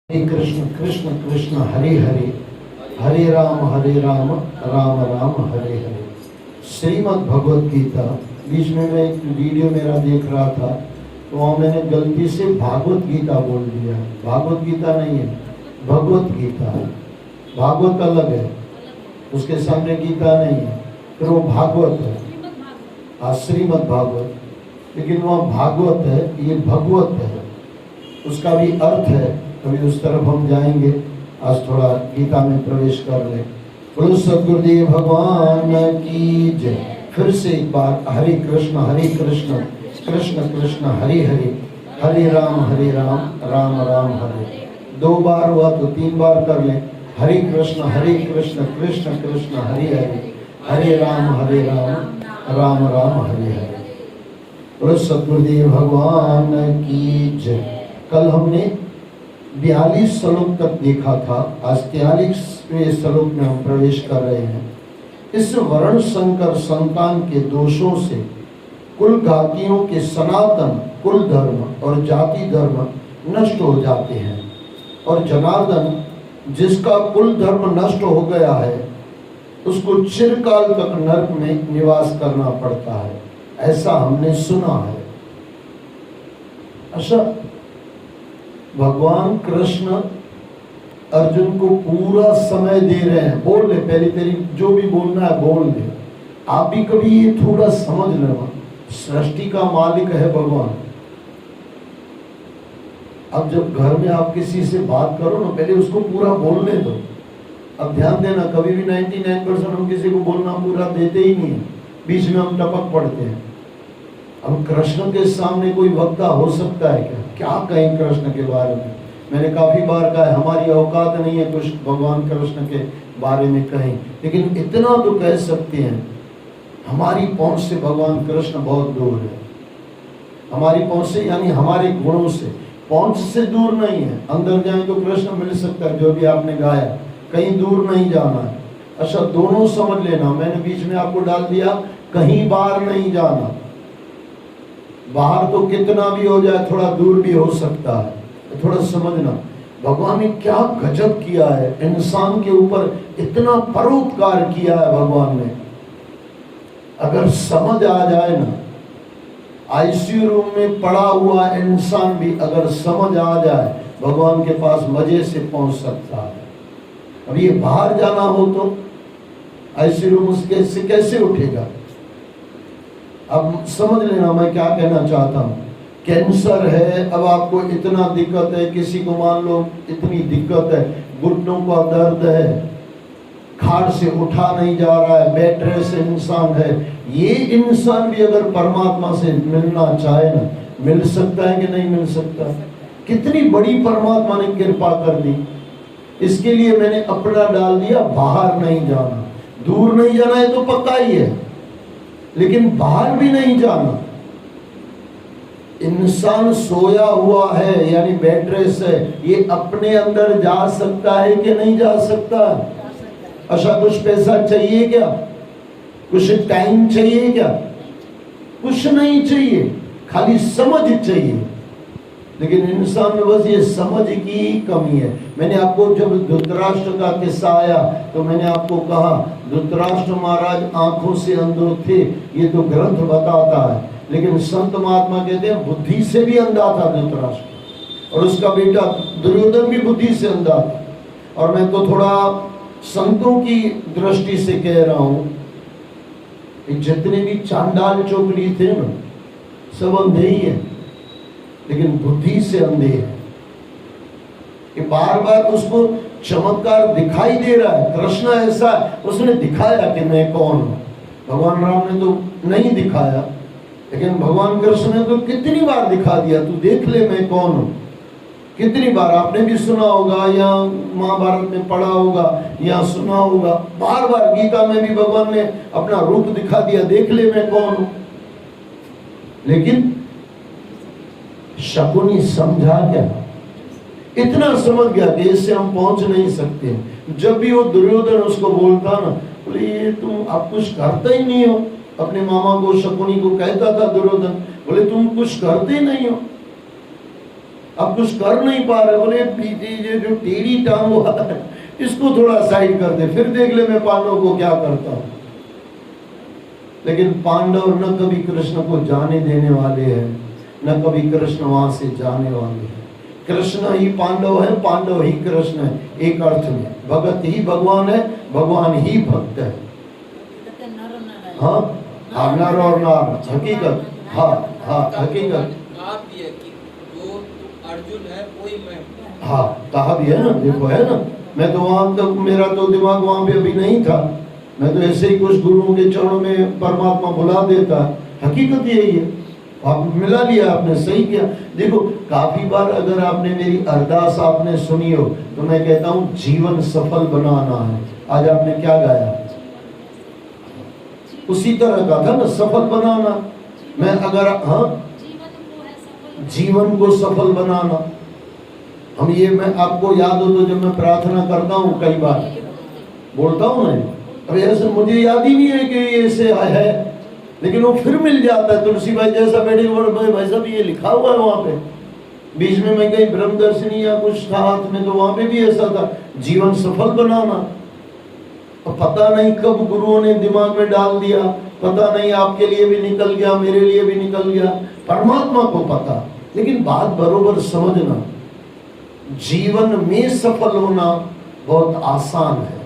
हरे कृष्ण कृष्ण कृष्ण हरे हरे, हरे राम राम राम हरे हरे। श्रीमद् भगवत गीता। बीच में मैं एक वीडियो मेरा देख रहा था तो वहाँ मैंने गलती से भागवत गीता बोल दिया। भागवत गीता नहीं है, भगवत गीता है। भागवत अलग है, उसके सामने गीता नहीं है, फिर वो भागवत है। श्रीमद् भागवत, लेकिन वहाँ भागवत है, ये भगवत है, उसका भी अर्थ है। कभी उस तरफ हम जाएंगे। आज थोड़ा गीता में प्रवेश कर ले। बोलो सद्गुरुदेव भगवान की जय। फिर से एक बार हरे कृष्ण कृष्ण कृष्ण हरे हरे, हरे राम राम राम हरे। 2 बार हुआ तो 3 बार कर ले। हरे कृष्ण कृष्ण कृष्ण हरे हरे, हरे राम राम राम हरे हरे। बोलो सद्गुरुदेव भगवान की जय। कल हमने 42 श्लोक तक देखा था। आज 43वें श्लोक में हम प्रवेश कर रहे हैं। इस वर्ण संकर संतान के दोषों से कुल घातियों के सनातन कुल धर्म और जाति धर्म नष्ट हो जाते हैं, और जनार्दन जिसका कुल धर्म नष्ट हो गया है उसको चिरकाल तक नरक में निवास करना पड़ता है, ऐसा हमने सुना है। अच्छा, भगवान कृष्ण अर्जुन को पूरा समय दे रहे हैं। बोल ले, पहले तेरी जो भी बोलना है बोल ले। आप भी कभी ये थोड़ा समझ लेना, सृष्टि का मालिक है भगवान। अब जब घर में आप किसी से बात करो ना, पहले उसको पूरा बोलने दो। अब ध्यान देना, कभी भी 99% हम किसी को बोलना पूरा देते ही नहीं है, बीच में हम टपक पड़ते हैं। अब कृष्ण के सामने कोई वक्ता हो सकता है क्या कहें कृष्ण के बारे में? मैंने काफी बार कहा है, हमारी औकात नहीं है कुछ भगवान कृष्ण के बारे में कहें, लेकिन इतना तो कह सकते हैं, हमारी पहुंच से भगवान कृष्ण बहुत दूर है। हमारी पहुंच से यानी हमारे गुणों से, पहुंच से दूर नहीं है। अंदर जाए तो कृष्ण मिल सकता है, जो भी आपने गाया, कहीं दूर नहीं जाना है। अच्छा, दोनों समझ लेना। मैंने बीच में आपको डाल दिया, कहीं बाहर नहीं जाना। बाहर तो कितना भी हो जाए, थोड़ा दूर भी हो सकता है, थोड़ा समझना। भगवान ने क्या गजब किया है, इंसान के ऊपर इतना परोपकार किया है भगवान ने। अगर समझ आ जाए ना, आईसीयू रूम में पड़ा हुआ इंसान भी अगर समझ आ जाए, भगवान के पास मजे से पहुंच सकता है। अब ये बाहर जाना हो तो आईसीयू रूम उसके कैसे उठेगा? अब समझ लेना मैं क्या कहना चाहता हूँ। कैंसर है, अब आपको इतना दिक्कत है, किसी को मान लो इतनी दिक्कत है, घुटनों का दर्द है, खाट से उठा नहीं जा रहा है, बेड रेस्ट इंसान है। ये इंसान भी अगर परमात्मा से मिलना चाहे ना, मिल सकता है कि नहीं मिल सकता? कितनी बड़ी परमात्मा ने कृपा कर दी। इसके लिए मैंने अपना डाल दिया, बाहर नहीं जाना। दूर नहीं जाना है तो पक्का ही है, लेकिन बाहर भी नहीं जाना। इंसान सोया हुआ है यानी बेड रेस्ट है, ये अपने अंदर जा सकता है कि नहीं जा सकता? अच्छा, कुछ पैसा चाहिए क्या? कुछ टाइम चाहिए क्या? कुछ नहीं चाहिए, खाली समझ चाहिए। लेकिन इंसान में बस ये समझ की कमी है। मैंने आपको जब धृतराष्ट्र का किस्सा आया तो मैंने आपको कहा, धृतराष्ट्र महाराज आंखों से अंधे थे, ये तो ग्रंथ बताता है, लेकिन संत महात्मा कहते हैं बुद्धि से भी अंधा था धृतराष्ट्र, और उसका बेटा दुर्योधन भी बुद्धि से अंधा था। और मैं तो थोड़ा संतों की दृष्टि से कह रहा हूं, जितने भी चांडाल चोकड़ी थे ना, सब अंधे ही है, लेकिन बुद्धि से अंधे है। कि बार बार उसको चमत्कार दिखाई दे रहा है। कृष्ण ऐसा है, उसने दिखाया कि मैं कौन हूं। भगवान राम ने तो नहीं दिखाया, लेकिन भगवान कृष्ण ने तो कितनी बार दिखा दिया, तू देख ले मैं कौन हूं। कितनी बार आपने भी सुना होगा, या महाभारत में पढ़ा होगा, या सुना होगा, बार बार गीता में भी भगवान ने अपना रूप दिखा दिया, देख ले मैं कौन हूं। लेकिन शकुनी समझा क्या? इतना समझ गया कि इससे हम पहुंच नहीं सकते। जब भी वो दुर्योधन उसको बोलता ना, बोले ये तुम आप कुछ करते ही नहीं हो। अपने मामा को, शकुनी को कहता था दुर्योधन, बोले तुम कुछ करते ही नहीं हो। अब कुछ कर नहीं पा रहे, बोले ये जो टेढ़ी टांग हुआ है इसको थोड़ा साइड कर दे, फिर देख ले मैं पांडव को क्या करता हूं। लेकिन पांडव न कभी कृष्ण को जाने देने वाले हैं, न कभी कृष्ण वहां से जाने वाले हैं। कृष्ण ही पांडव है, पांडव ही कृष्ण है। एक अर्थ में भगत ही भगवान है, भगवान ही भक्त है। हाँ हाँ, नर और नार, हकीकत। हाँ हाँ, हकीकत। अर्जुन है कोई मैं। हाँ कहा भी है ना, देखो है ना। मैं तो वहां तक, मेरा तो दिमाग वहां पे अभी नहीं था, मैं तो ऐसे ही कुछ गुरुओं के चरणों में परमात्मा बुला देता। हकीकत यही है, आप मिला लिया, आपने सही किया। देखो काफी बार अगर आपने मेरी अरदास आपने सुनी हो तो मैं कहता हूँ जीवन सफल बनाना है। आज आपने क्या गाया, उसी तरह का था ना, सफल बनाना। मैं अगर हाँ, जीवन को सफल बनाना। हम ये, मैं आपको याद हो तो जब मैं प्रार्थना करता हूँ कई बार बोलता हूँ मैं, अभी ऐसे मुझे याद ही नहीं है कि ये ऐसे है, लेकिन वो फिर मिल जाता है। तुलसी भाई जैसा बैठे भाई साहब ये लिखा हुआ है वहां पे। बीच में मैं कहीं ब्रह्मदर्शिनी या कुछ था हाथ में, तो वहां पे भी ऐसा था, जीवन सफल बनाना। और पता नहीं कब गुरुओं ने दिमाग में डाल दिया, पता नहीं आपके लिए भी निकल गया, मेरे लिए भी निकल गया, परमात्मा को पता। लेकिन बात बरोबर समझना, जीवन में सफल होना बहुत आसान है,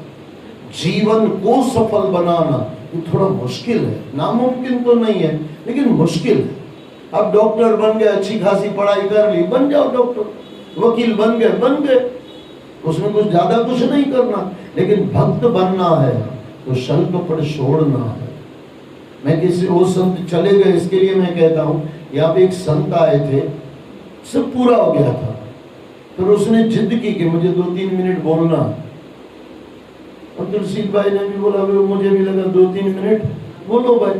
जीवन को सफल बनाना ये थोड़ा मुश्किल है। नामुमकिन तो नहीं है लेकिन मुश्किल है। अब डॉक्टर बन गए, अच्छी खासी पढ़ाई कर ली, बन जाओ डॉक्टर। वकील बन गए, बन गए, उसमें कुछ ज्यादा कुछ नहीं करना। लेकिन भक्त बनना है तो शल्क पर छोड़ना है। मैं किसी वो संत चले गए, इसके लिए मैं कहता हूँ, यहाँ पे एक संत आए थे, सब पूरा हो गया था, फिर उसने जिद की कि मुझे 2-3 मिनट बोलना। और तुलसी भाई ने भी बोला, मुझे भी लगा 2-3 मिनट बोलो भाई।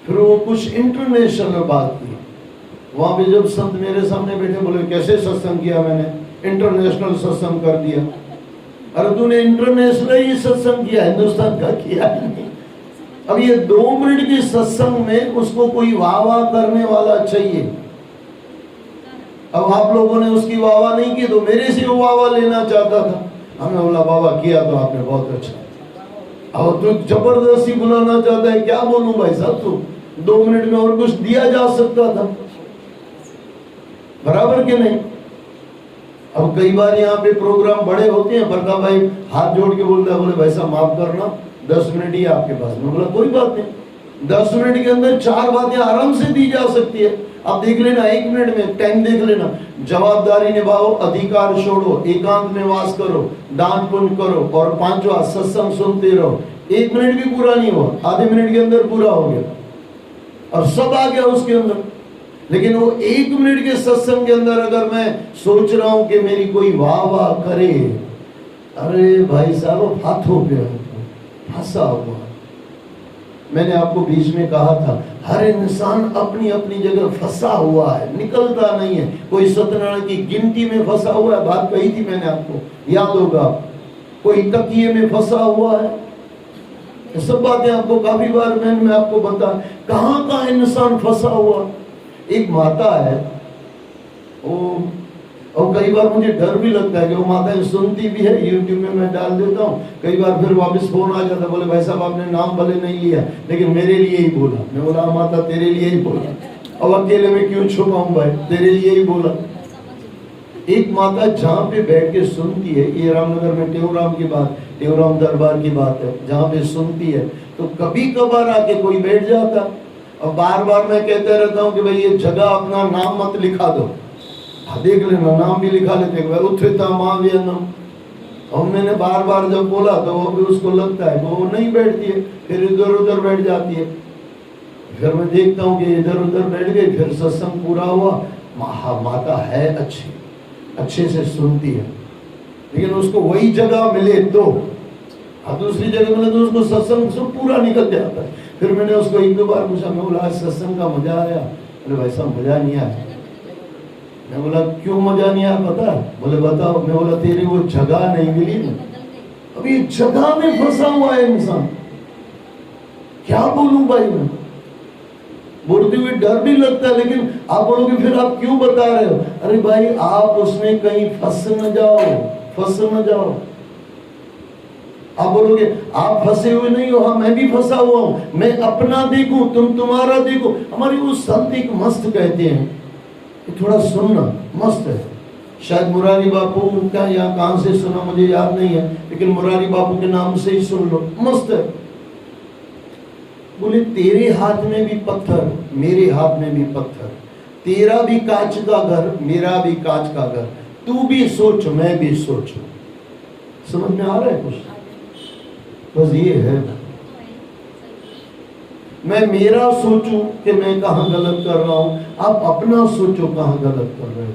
फिर वो कुछ इंटरनेशनल बात की। वहां पे जब संत मेरे सामने बैठे, बोले कैसे सत्संग किया मैंने, इंटरनेशनल सत्संग कर दिया। अरे तूने इंटरनेशनल ही सत्संग किया, हिंदुस्तान का किया नहीं। अब ये 2 मिनट के सत्संग में उसको कोई वाह वाह करने वाला चाहिए। अब आप लोगों ने उसकी वाह वाह नहीं की तो मेरे से वो वाह वाह लेना चाहता था। हमने बोला बाबा किया तो आपने बहुत अच्छा। अब तू जबरदस्ती बुलाना चाहता है, क्या बोलूं भाई साहब, तू 2 मिनट में और कुछ दिया जा सकता था, बराबर के नहीं। अब कई बार यहाँ पे प्रोग्राम बड़े होते हैं, बरका भाई हाथ जोड़ के बोलता है, बोले भाई साहब माफ करना 10 मिनट ही आपके पास। मैं बोला कोई बात नहीं, 10 मिनट के अंदर 4 बातें आराम से दी जा सकती है। आप देख लेना, 1 मिनट में टाइम देख लेना। जवाबदारी निभाओ, अधिकार छोड़ो, एकांत में वास करो, दान पुण्य करो, और 5वां सत्संग सुनते रहो। 1 मिनट भी पूरा नहीं हुआ, आधे मिनट के अंदर पूरा हो गया और सब आ गया उसके अंदर। लेकिन वो 1 मिनट के सत्संग के अंदर अगर मैं सोच रहा हूं कि मेरी कोई वाह वाह करे, अरे भाई साहब हाथों पे फंसा हुआ। मैंने आपको बीच में कहा था, हर इंसान अपनी अपनी जगह फंसा हुआ है, निकलता नहीं है। कोई सत्यनारायण की गिनती में फंसा हुआ है, बात कही थी मैंने आपको, याद होगा। कोई तकिए में फंसा हुआ है, ये सब बातें आपको काफी बार मैं आपको बता, कहाँ का इंसान फंसा हुआ। एक माता है, वो, और कई बार मुझे डर भी लगता है कि वो माताएं सुनती भी है, यूट्यूब में मैं डाल देता हूँ, कई बार फिर वापस फोन आ जाता, बोले भाई साहब आपने नाम भले नहीं लिया लेकिन मेरे लिए ही बोला। मैं बोला माता तेरे लिए ही बोला, अब अकेले में क्यों छुपाऊं भाई, तेरे लिए ही बोला। एक माता जहाँ पे बैठ के सुनती है, ये रामनगर में टेऊराम की बात, टेऊराम दरबार की बात है, जहाँ पे सुनती है तो कभी कभार आके कोई बैठ जाता, और बार बार मैं कहता रहता हूँ कि भाई ये जगह अपना नाम मत लिखा दो, देख लेना नाम भी लिखा लेते, उत्थिता महाव्यनम। और मैंने बार बार जब बोला तो वो भी उसको लगता है, वो नहीं बैठती है, फिर इधर उधर बैठ जाती है। फिर मैं देखता हूँ कि इधर उधर बैठ गई, फिर सत्संग पूरा हुआ। माता है अच्छी, अच्छे से सुनती है, लेकिन उसको वही जगह मिले तो, दूसरी जगह मिले तो उसको सत्संग से पूरा निकल जाता है। फिर मैंने उसको 1-2 बार पूछा, मैं बोला सत्संग का मजा आया? बोले भाई साहब मजा नहीं आया। मैं बोला क्यों मजा नहीं आया पता? बोले बताओ। मैं बोला तेरी वो जगह नहीं मिली ना। अब ये जगह में फंसा हुआ है इंसान, क्या बोलूं भाई मैं। बोलते हुए डर भी लगता है, लेकिन आप बोलोगे फिर आप क्यों बता रहे हो? अरे भाई आप उसमें कहीं फंस न जाओ, फंस न जाओ। आप बोलोगे आप फंसे हुए नहीं हो, हाँ मैं भी फंसा हुआ हूं, मैं अपना देखूं तुम तुम्हारा देखो। हमारी वो संत एक मस्त कहते हैं, थोड़ा सुनना, मस्त है। शायद मुरारी बापू का या कहां से सुना मुझे याद नहीं है, लेकिन मुरारी बापू के नाम से ही सुन लो, मस्त है। बोले तेरे हाथ में भी पत्थर, मेरे हाथ में भी पत्थर, तेरा भी कांच का घर, मेरा भी कांच का घर, तू भी सोच मैं भी सोचूं। समझ में आ रहा है कुछ? बस ये है, मैं मेरा सोचूं कि मैं कहां गलत कर रहा हूं, आप अपना सोचो कहां गलत कर रहे हो।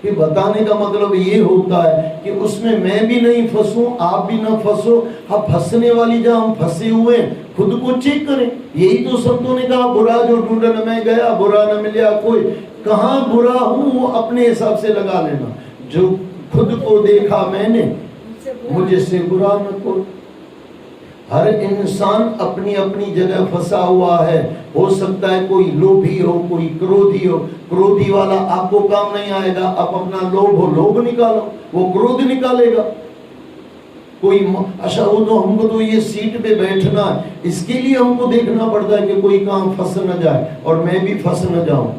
कि बताने का मतलब ये होता है कि उसमें मैं भी नहीं फंसूं, आप भी ना फंसो। हम फंसने वाली जहां हम फंसे हुए खुद को चेक करें। यही तो संतों ने कहा, बुरा जो ढूंढने में गया बुरा न मिला कोई। कहां बुरा हूं वो अपने हिसाब से लगा लेना। जो खुद को देखा मैंने, मुझे से बुरा न कोई। हर इंसान अपनी अपनी जगह फंसा हुआ है। हो सकता है कोई लोभी हो, कोई क्रोधी हो। क्रोधी वाला आपको काम नहीं आएगा, आप अपना लोभ हो, लोभ निकालो, वो क्रोध निकालेगा। कोई अच्छा वो तो हमको तो ये सीट पे बैठना है, इसके लिए हमको देखना पड़ता है कि कोई काम फंस न जाए और मैं भी फंस न जाऊं।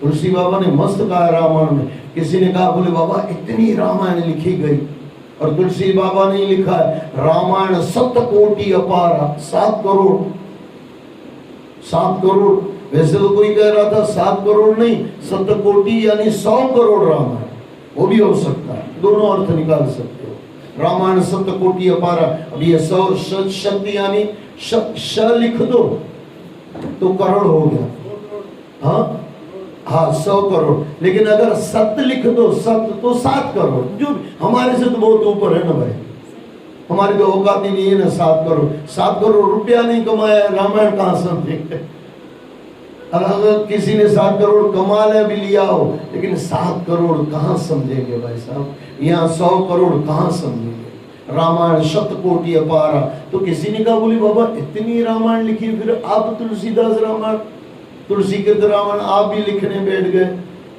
तुलसी बाबा ने मस्त कहा रामायण में। किसी ने कहा बोले बाबा इतनी रामायण लिखी गई, और तुलसी बाबा ने लिखा है रामायण 7 कोटि अपारा, 7 करोड़। 7 करोड़, वैसे तो कोई कह रहा था 7 करोड़ नहीं 7 कोटि यानी 100 करोड़ रामायण, वो भी हो सकता है, दोनों अर्थ निकाल सकते हो। रामायण 7 कोटि अपारा। अब ये 100 शब्द यानी श लिख दो तो करोड़ हो गया। हाँ हाँ 100 करोड़, लेकिन अगर सत्य लिख दो, सत्य तो 7 करोड़, जो हमारे से तो बहुत ऊपर है ना भाई। हमारी तो औकात ही नहीं है ना 7 करोड़। 7 करोड़ रुपया नहीं कमाया, रामायण कहां समझेंगे? अगर किसी ने 7 करोड़ कमा ले भी लिया हो, लेकिन 7 करोड़ कहां समझेंगे भाई साहब? यहाँ 100 करोड़ कहां समझेंगे? रामायण 7 कोटि अपारा। तो किसी ने कहा बोली बाबा इतनी रामायण लिखी, फिर आप तुलसीदास रामायण, तुलसी के रामायण आप भी लिखने बैठ गए।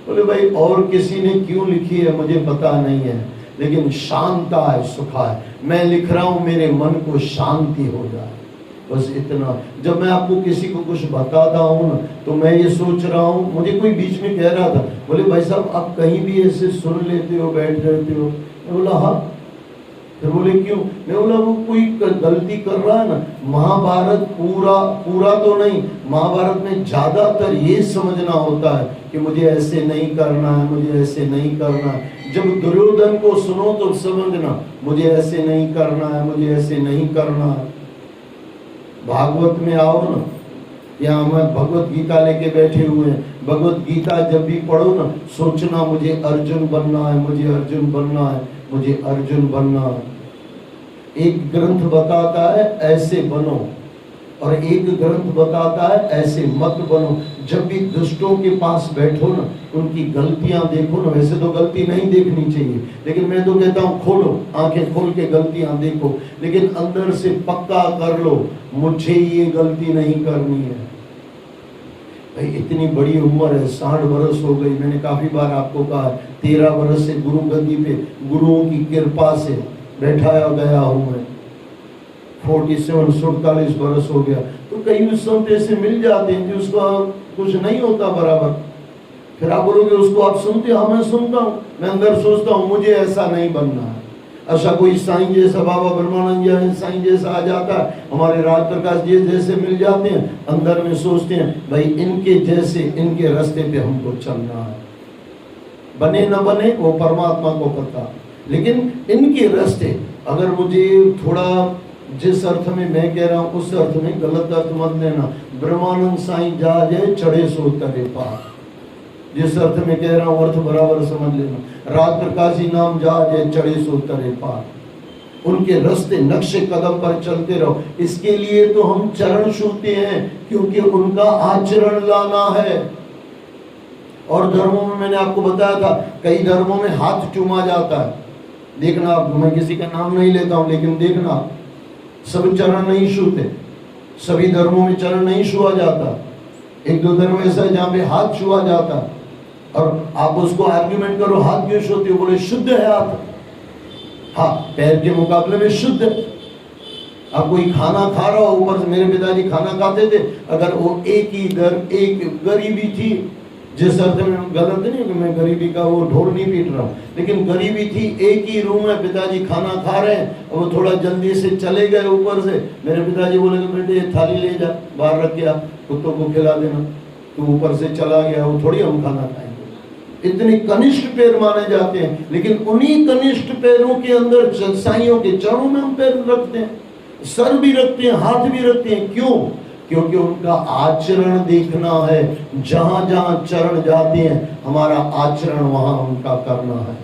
बोले भाई और किसी ने क्यों लिखी है मुझे पता नहीं है, लेकिन शांता है, सुखा है। मैं लिख रहा हूं मेरे मन को शांति हो जाए, बस इतना। जब मैं आपको किसी को कुछ बताता हूं ना, तो मैं ये सोच रहा हूं, मुझे कोई बीच में कह रहा था, बोले भाई साहब आप कहीं भी ऐसे सुन लेते हो, बैठ जाते हो? मैं बोला हाँ। फिर बोले क्यों? मैं बोला वो कोई गलती कर रहा है ना। महाभारत पूरा तो नहीं, महाभारत में ज्यादातर ये समझना होता है कि मुझे ऐसे नहीं करना है, मुझे ऐसे नहीं करना है। जब दुर्योधन को सुनो तो समझना मुझे ऐसे नहीं करना है, मुझे ऐसे नहीं करना है। भागवत में आओ ना, यहाँ हम भगवत गीता लेके बैठे हुए हैं। भगवत गीता जब भी पढ़ो ना, सोचना मुझे अर्जुन बनना है, मुझे अर्जुन बनना है, मुझे अर्जुन बनना है। एक ग्रंथ बताता है ऐसे बनो, और एक ग्रंथ बताता है ऐसे मत बनो। जब भी दुष्टों के पास बैठो ना, उनकी गलतियां देखो ना। वैसे तो गलती नहीं देखनी चाहिए, लेकिन मैं तो कहता हूँ खोलो, आंखें खोल के गलतियां देखो, लेकिन अंदर से पक्का कर लो मुझे ये गलती नहीं करनी है। भाई इतनी बड़ी उम्र है, 60 बरस हो गई। मैंने काफी बार आपको कहा 13 बरस से गुरु गद्दी पे गुरुओं की कृपा से बैठाया गया हूं मैं। 47 बरस हो गया। तो कई संत ऐसे मिल जाते हैं कि उसका कुछ नहीं होता बराबर। फिर आप बोलोगे उसको आप सुनते हो? हाँ मैं सुनता हूँ। मैं अंदर सोचता हूँ मुझे ऐसा नहीं बनना है। अच्छा कोई साईं जैसा, बाबा ब्रह्मानंद साईं जैसा आ जाता है, हमारे राज प्रकाश जी जैसे मिल जाते हैं, अंदर में सोचते हैं भाई इनके जैसे, इनके रास्ते पे हमको चलना है। बने न बने वो परमात्मा को पता, लेकिन इनके रास्ते अगर मुझे थोड़ा, जिस अर्थ में मैं कह रहा हूँ उस अर्थ में गलत अर्थ मत लेना। ब्रह्मानंद साईं जहाजे चढ़े सो तरे पार, जिस अर्थ में कह रहा हूँ अर्थ बराबर समझ लेना। राज प्रकाशी नाम जहाजे चढ़े सो तरे पार, उनके रास्ते नक्शे कदम पर चलते रहो। इसके लिए तो हम चरण छूते हैं, क्योंकि उनका आचरण लाना है। और धर्मों में मैंने आपको बताया था, कई धर्मों में हाथ चूमा जाता है। देखना आप, मैं किसी का नाम नहीं लेता हूं, लेकिन देखना सब चरण नहीं छूते, सभी धर्मों में चरण नहीं छुआ जाता। एक दो धर्म ऐसा है जहाँ पे हाथ छुआ जाता, और आप उसको आर्ग्यूमेंट करो हाथ क्यों छूते हो, बोले शुद्ध है हाथ। हाँ, पैर के मुकाबले में शुद्ध है। अब कोई खाना खा रहा हो, ऊपर से मेरे पिताजी खाना खाते थे, अगर वो एक गरीबी थी, जिस अर्थ में गलत नहीं कि मैं गरीबी का वो ढोल नहीं पीट रहा हूँ, लेकिन गरीबी थी, एक ही रूम में पिताजी खाना खा रहे हैं और वो थोड़ा जल्दी से चले गए ऊपर से, मेरे पिताजी बोले कि बेटे ये थाली ले जा, बाहर रख के आ, कुत्तों को खिला देना। तो ऊपर से चला गया, वो थोड़ी हम खाना खाएंगे। इतने कनिष्ठ पैर माने जाते हैं, लेकिन उन्हीं कनिष्ठ पैरों के अंदर साइयों के चरणों में हम पैर रखते हैं, सर भी रखते हैं, हाथ भी रखते हैं। क्यों? क्योंकि उनका आचरण देखना है। जहां जहां चरण जाते हैं, हमारा आचरण वहां उनका करना है।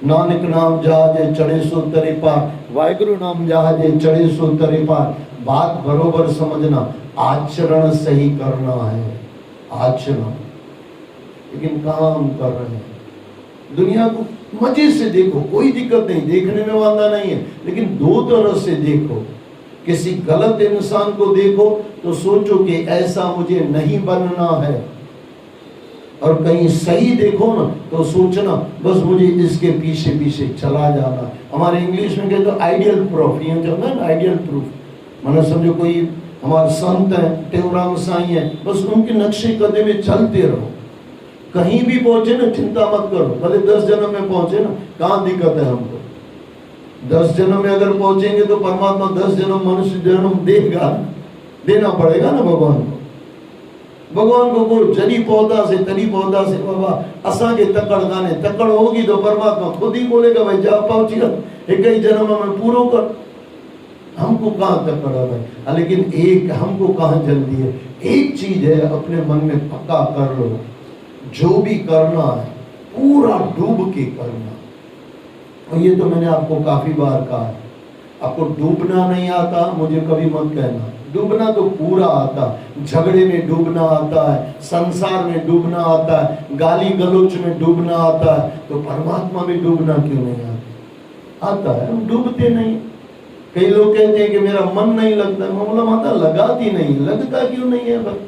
नानक नाम जहाजे चढ़े सो तरे पार, वाहिगुरु नाम जहाजे चढ़े सो तरे पार। बात बरोबर समझना, आचरण सही करना है, आचरण। लेकिन कहाँ हम कर रहे हैं? दुनिया को मजे से देखो, कोई दिक्कत नहीं, देखने में वादा नहीं है, लेकिन दो तरह से देखो। किसी गलत इंसान को देखो तो सोचो कि ऐसा मुझे नहीं बनना है, और कहीं सही देखो ना तो सोचना बस मुझे इसके पीछे पीछे चला जाना। हमारे इंग्लिश में कहते हैं आइडियल प्रूफ, ये जो है ना आइडियल प्रूफ। मतलब समझो कोई हमारे संत है, टेवराम साईं है, बस उनके नक्शे कदम में चलते रहो। कहीं भी पहुंचे ना चिंता मत करो, भले 10 जन्म में पहुंचे ना, कहाँ दिक्कत है हमको। 10 जन्म में अगर पहुंचेंगे तो परमात्मा 10 जन्म मनुष्य जन्म देगा, देना पड़ेगा ना भगवान को। भगवान को को जड़ी पौधा से तरी पौधा से बाबा असा के तकड़ गाने तकड़ होगी तो परमात्मा खुद ही बोलेगा भाई जा पहुंचिया, एक ही जन्म में पूरा कर। हमको कहाँ तकड़ है भाई, लेकिन एक हमको कहाँ जल्दी है। एक चीज है, अपने मन में पक्का कर लो, जो भी करना है पूरा डूब के करना। और ये तो मैंने आपको काफी बार कहा है, आपको डूबना नहीं आता मुझे कभी मत कहना, डूबना तो पूरा आता। झगड़े में डूबना आता है, संसार में डूबना आता है, गाली गलोच में डूबना आता है, तो परमात्मा में डूबना क्यों नहीं आता? आता है, हम डूबते नहीं। कई लोग कहते हैं कि मेरा मन नहीं लगता, मैं बोला माता लगाती नहीं, लगता क्यों नहीं है भाई?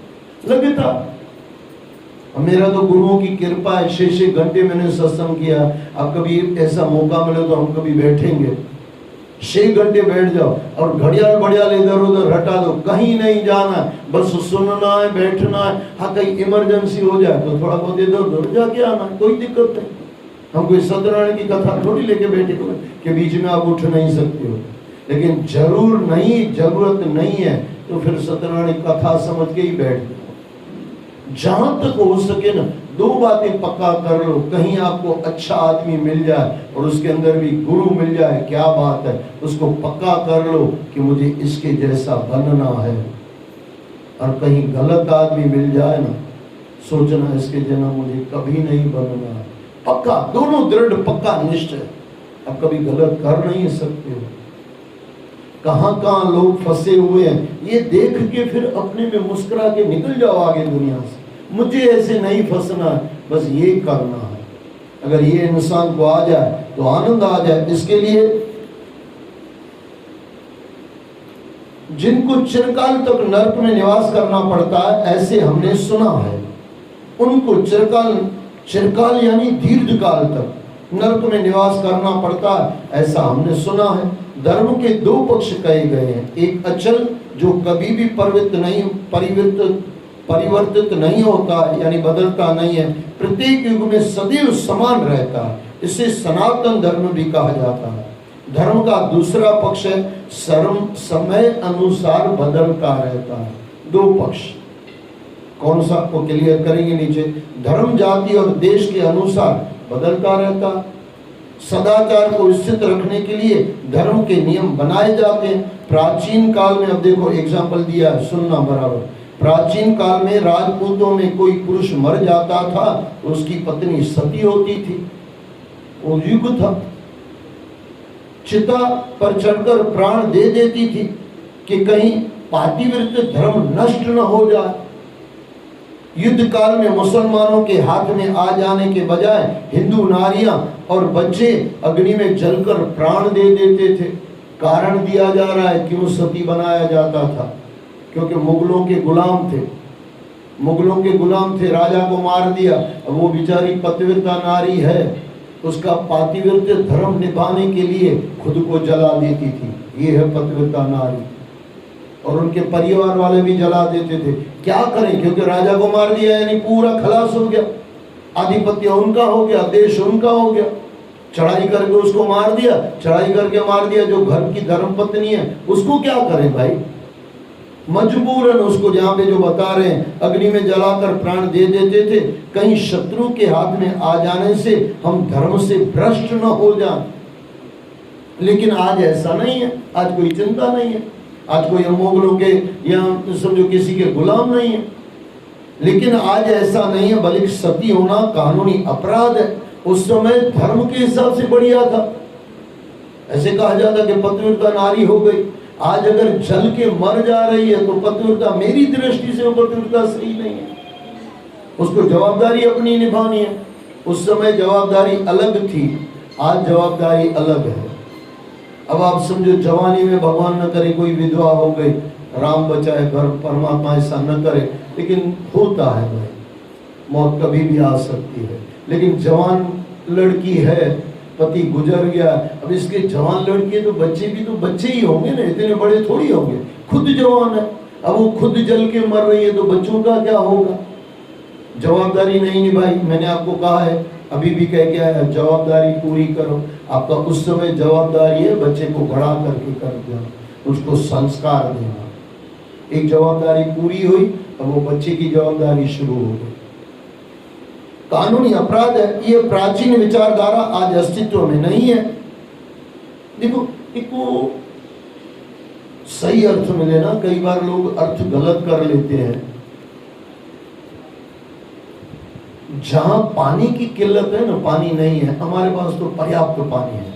लगता। मेरा तो गुरुओं की कृपा है, 6-6 घंटे मैंने सत्संग किया। अब कभी ऐसा मौका मिले तो हम कभी बैठेंगे, 6 घंटे बैठ जाओ और घड़ियाल बढ़ियाल इधर उधर हटा दो, कहीं नहीं जाना है, बस सुनना है, बैठना है। हाँ कहीं इमरजेंसी हो जाए तो थोड़ा बहुत इधर उधर जाके आना, कोई दिक्कत नहीं। हम कोई सत्यनारायण की कथा थोड़ी लेके बैठे हो कि बीच में आप उठ नहीं सकते हो, लेकिन जरूरत नहीं है तो फिर सत्यनारायण कथा समझ के ही बैठ जाओ। जहां तक हो सके ना, 2 बातें पक्का कर लो, कहीं आपको अच्छा आदमी मिल जाए और उसके अंदर भी गुरु मिल जाए, क्या बात है, उसको पक्का कर लो कि मुझे इसके जैसा बनना है। और कहीं गलत आदमी मिल जाए ना, सोचना इसके जन्म मुझे कभी नहीं बनना है। पक्का, दोनों दृढ़ पक्का निश्चय, अब कभी गलत कर नहीं सकते हो। कहाँ कहाँ लोग फंसे हुए हैं, ये देख के फिर अपने में मुस्कुरा के निकल जाओ आगे दुनिया से। मुझे ऐसे नहीं फंसना है, बस ये करना है। अगर ये इंसान को आ जाए तो आनंद आ जाए। इसके लिए जिनको चिरकाल तक नरक में निवास करना पड़ता है, ऐसे हमने सुना है, उनको चिरकाल यानी दीर्घ काल तक नरक में निवास करना पड़ता है, ऐसा हमने सुना है। धर्म के 2 पक्ष कहे गए हैं, एक अचल जो कभी भी परिवर्तित नहीं होता, यानी बदलता नहीं है, प्रत्येक युग में सदैव समान रहता है, इसे सनातन धर्म भी कहा जाता है। धर्म का दूसरा पक्ष है समय अनुसार बदलता रहता है। 2 पक्ष कौन सा को क्लियर करेंगे नीचे। धर्म जाति और देश के अनुसार बदलता रहता, सदाचार को स्थित रखने के लिए धर्म के नियम बनाए जाते हैं। प्राचीन काल में, अब देखो एग्जाम्पल दिया है, सुनना बराबर। प्राचीन काल में राजपूतों में कोई पुरुष मर जाता था, उसकी पत्नी सती होती थी, वो युग था। चिता पर चढ़कर प्राण दे देती थी कि कहीं पातिव्रत्य धर्म नष्ट न हो जाए। युद्ध काल में मुसलमानों के हाथ में आ जाने के बजाय हिंदू नारियां और बच्चे अग्नि में जलकर प्राण दे देते थे। कारण दिया जा रहा है क्यों सती बनाया जाता था, क्योंकि मुगलों के गुलाम थे। मुगलों के गुलाम थे, राजा को मार दिया। अब वो बेचारी पतिव्रता नारी है, उसका पातिव्रत्य धर्म निभाने के लिए खुद को जला देती थी। ये है पतिव्रता नारी। और उनके परिवार वाले भी जला देते थे। क्या करें, क्योंकि राजा को मार दिया यानी पूरा खलास हो गया, आधिपत्य उनका हो गया, देश उनका हो गया। चढ़ाई करके उसको मार दिया, चढ़ाई करके मार दिया। जो घर की धर्मपत्नी है उसको क्या करें भाई, मजबूरन उसको, जहाँ पे जो बता रहे हैं, अग्नि में जलाकर प्राण दे देते थे, कहीं शत्रु के हाथ में आ जाने से हम धर्म से भ्रष्ट न हो जाए। लेकिन आज ऐसा नहीं है, आज कोई चिंता नहीं है, आज कोई मुगलों के या समझो किसी के गुलाम नहीं है। लेकिन आज ऐसा नहीं है, बल्कि सती होना कानूनी अपराध है। उस समय धर्म के हिसाब से बढ़िया था। ऐसे कहा जाता कि पतिव्रता नारी हो गई। आज अगर जल के मर जा रही है तो पतिव्रता, मेरी दृष्टि से वो पतिव्रता सही नहीं है। उसको जवाबदारी अपनी निभानी है। उस समय जवाबदारी अलग थी, आज जवाबदारी अलग है। अब आप समझो, जवानी में भगवान न करे कोई विधवा हो गई, राम बचाए, परमात्मा ऐसा न करे, लेकिन होता है भाई, मौत कभी भी आ सकती है। लेकिन जवान लड़की है, पति गुजर गया, अब इसके जवान लड़की है तो बच्चे भी तो बच्चे ही होंगे ना, इतने बड़े थोड़ी होंगे। खुद जवान है, अब वो खुद जल के मर रही है तो बच्चों का क्या होगा। जवाबदारी नहीं निभाई। मैंने आपको कहा है, अभी भी कह के आया, जवाबदारी पूरी करो। आपका उस समय जवाबदारी है बच्चे को बड़ा करके कर देना, उसको संस्कार देना। एक जवाबदारी पूरी हुई, अब वो बच्चे की जवाबदारी शुरू हो गई। कानूनी अपराध है। ये प्राचीन विचारधारा आज अस्तित्व में नहीं है। देखो, इसको सही अर्थ मिले ना, कई बार लोग अर्थ गलत कर लेते हैं। जहां पानी की किल्लत है ना, पानी नहीं है, हमारे पास तो पर्याप्त पानी है,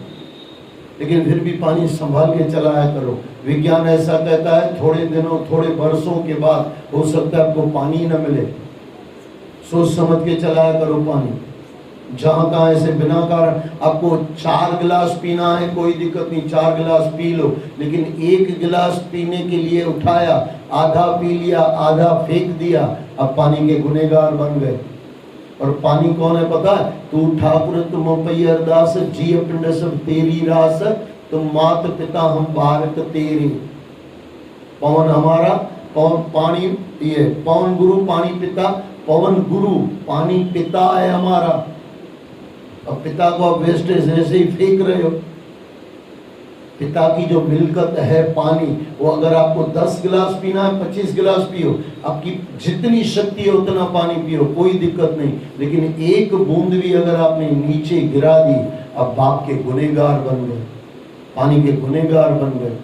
लेकिन फिर भी पानी संभाल के चलाया करो। विज्ञान ऐसा कहता है, थोड़े दिनों, थोड़े बरसों के बाद हो सकता है आपको पानी न मिले, सोच समझ के चलाया करो पानी। जहाँ कहाँ ऐसे बिना कारण आपको 4 गिलास पीना है, कोई दिक्कत नहीं, 4 गिलास पी लो, लेकिन 1 गिलास पीने के लिए उठाया, आधा पी लिया, आधा फेंक दिया, अब पानी के गुनहगार बन गए। और पानी कौन है पता है? तू ठाकुर तुम पई अरदास, जी पिंड सब तेरी रास, तुम मात पिता हम बारक तेरे। पवन हमारा, पवन पानी, ये पवन गुरु पानी पिता, पवन गुरु पानी पिता है हमारा। अब पिता को आप वेस्टेज ऐसे ही फेंक रहे हो। पिता की जो मिल्कत है पानी, वो अगर आपको 10 गिलास पीना है, 25 गिलास पियो, आपकी जितनी शक्ति है उतना पानी पियो, कोई दिक्कत नहीं। लेकिन एक बूंद भी अगर आपने नीचे गिरा दी, अब बाप के गुनहगार बन गए, पानी के गुनहगार बन गए।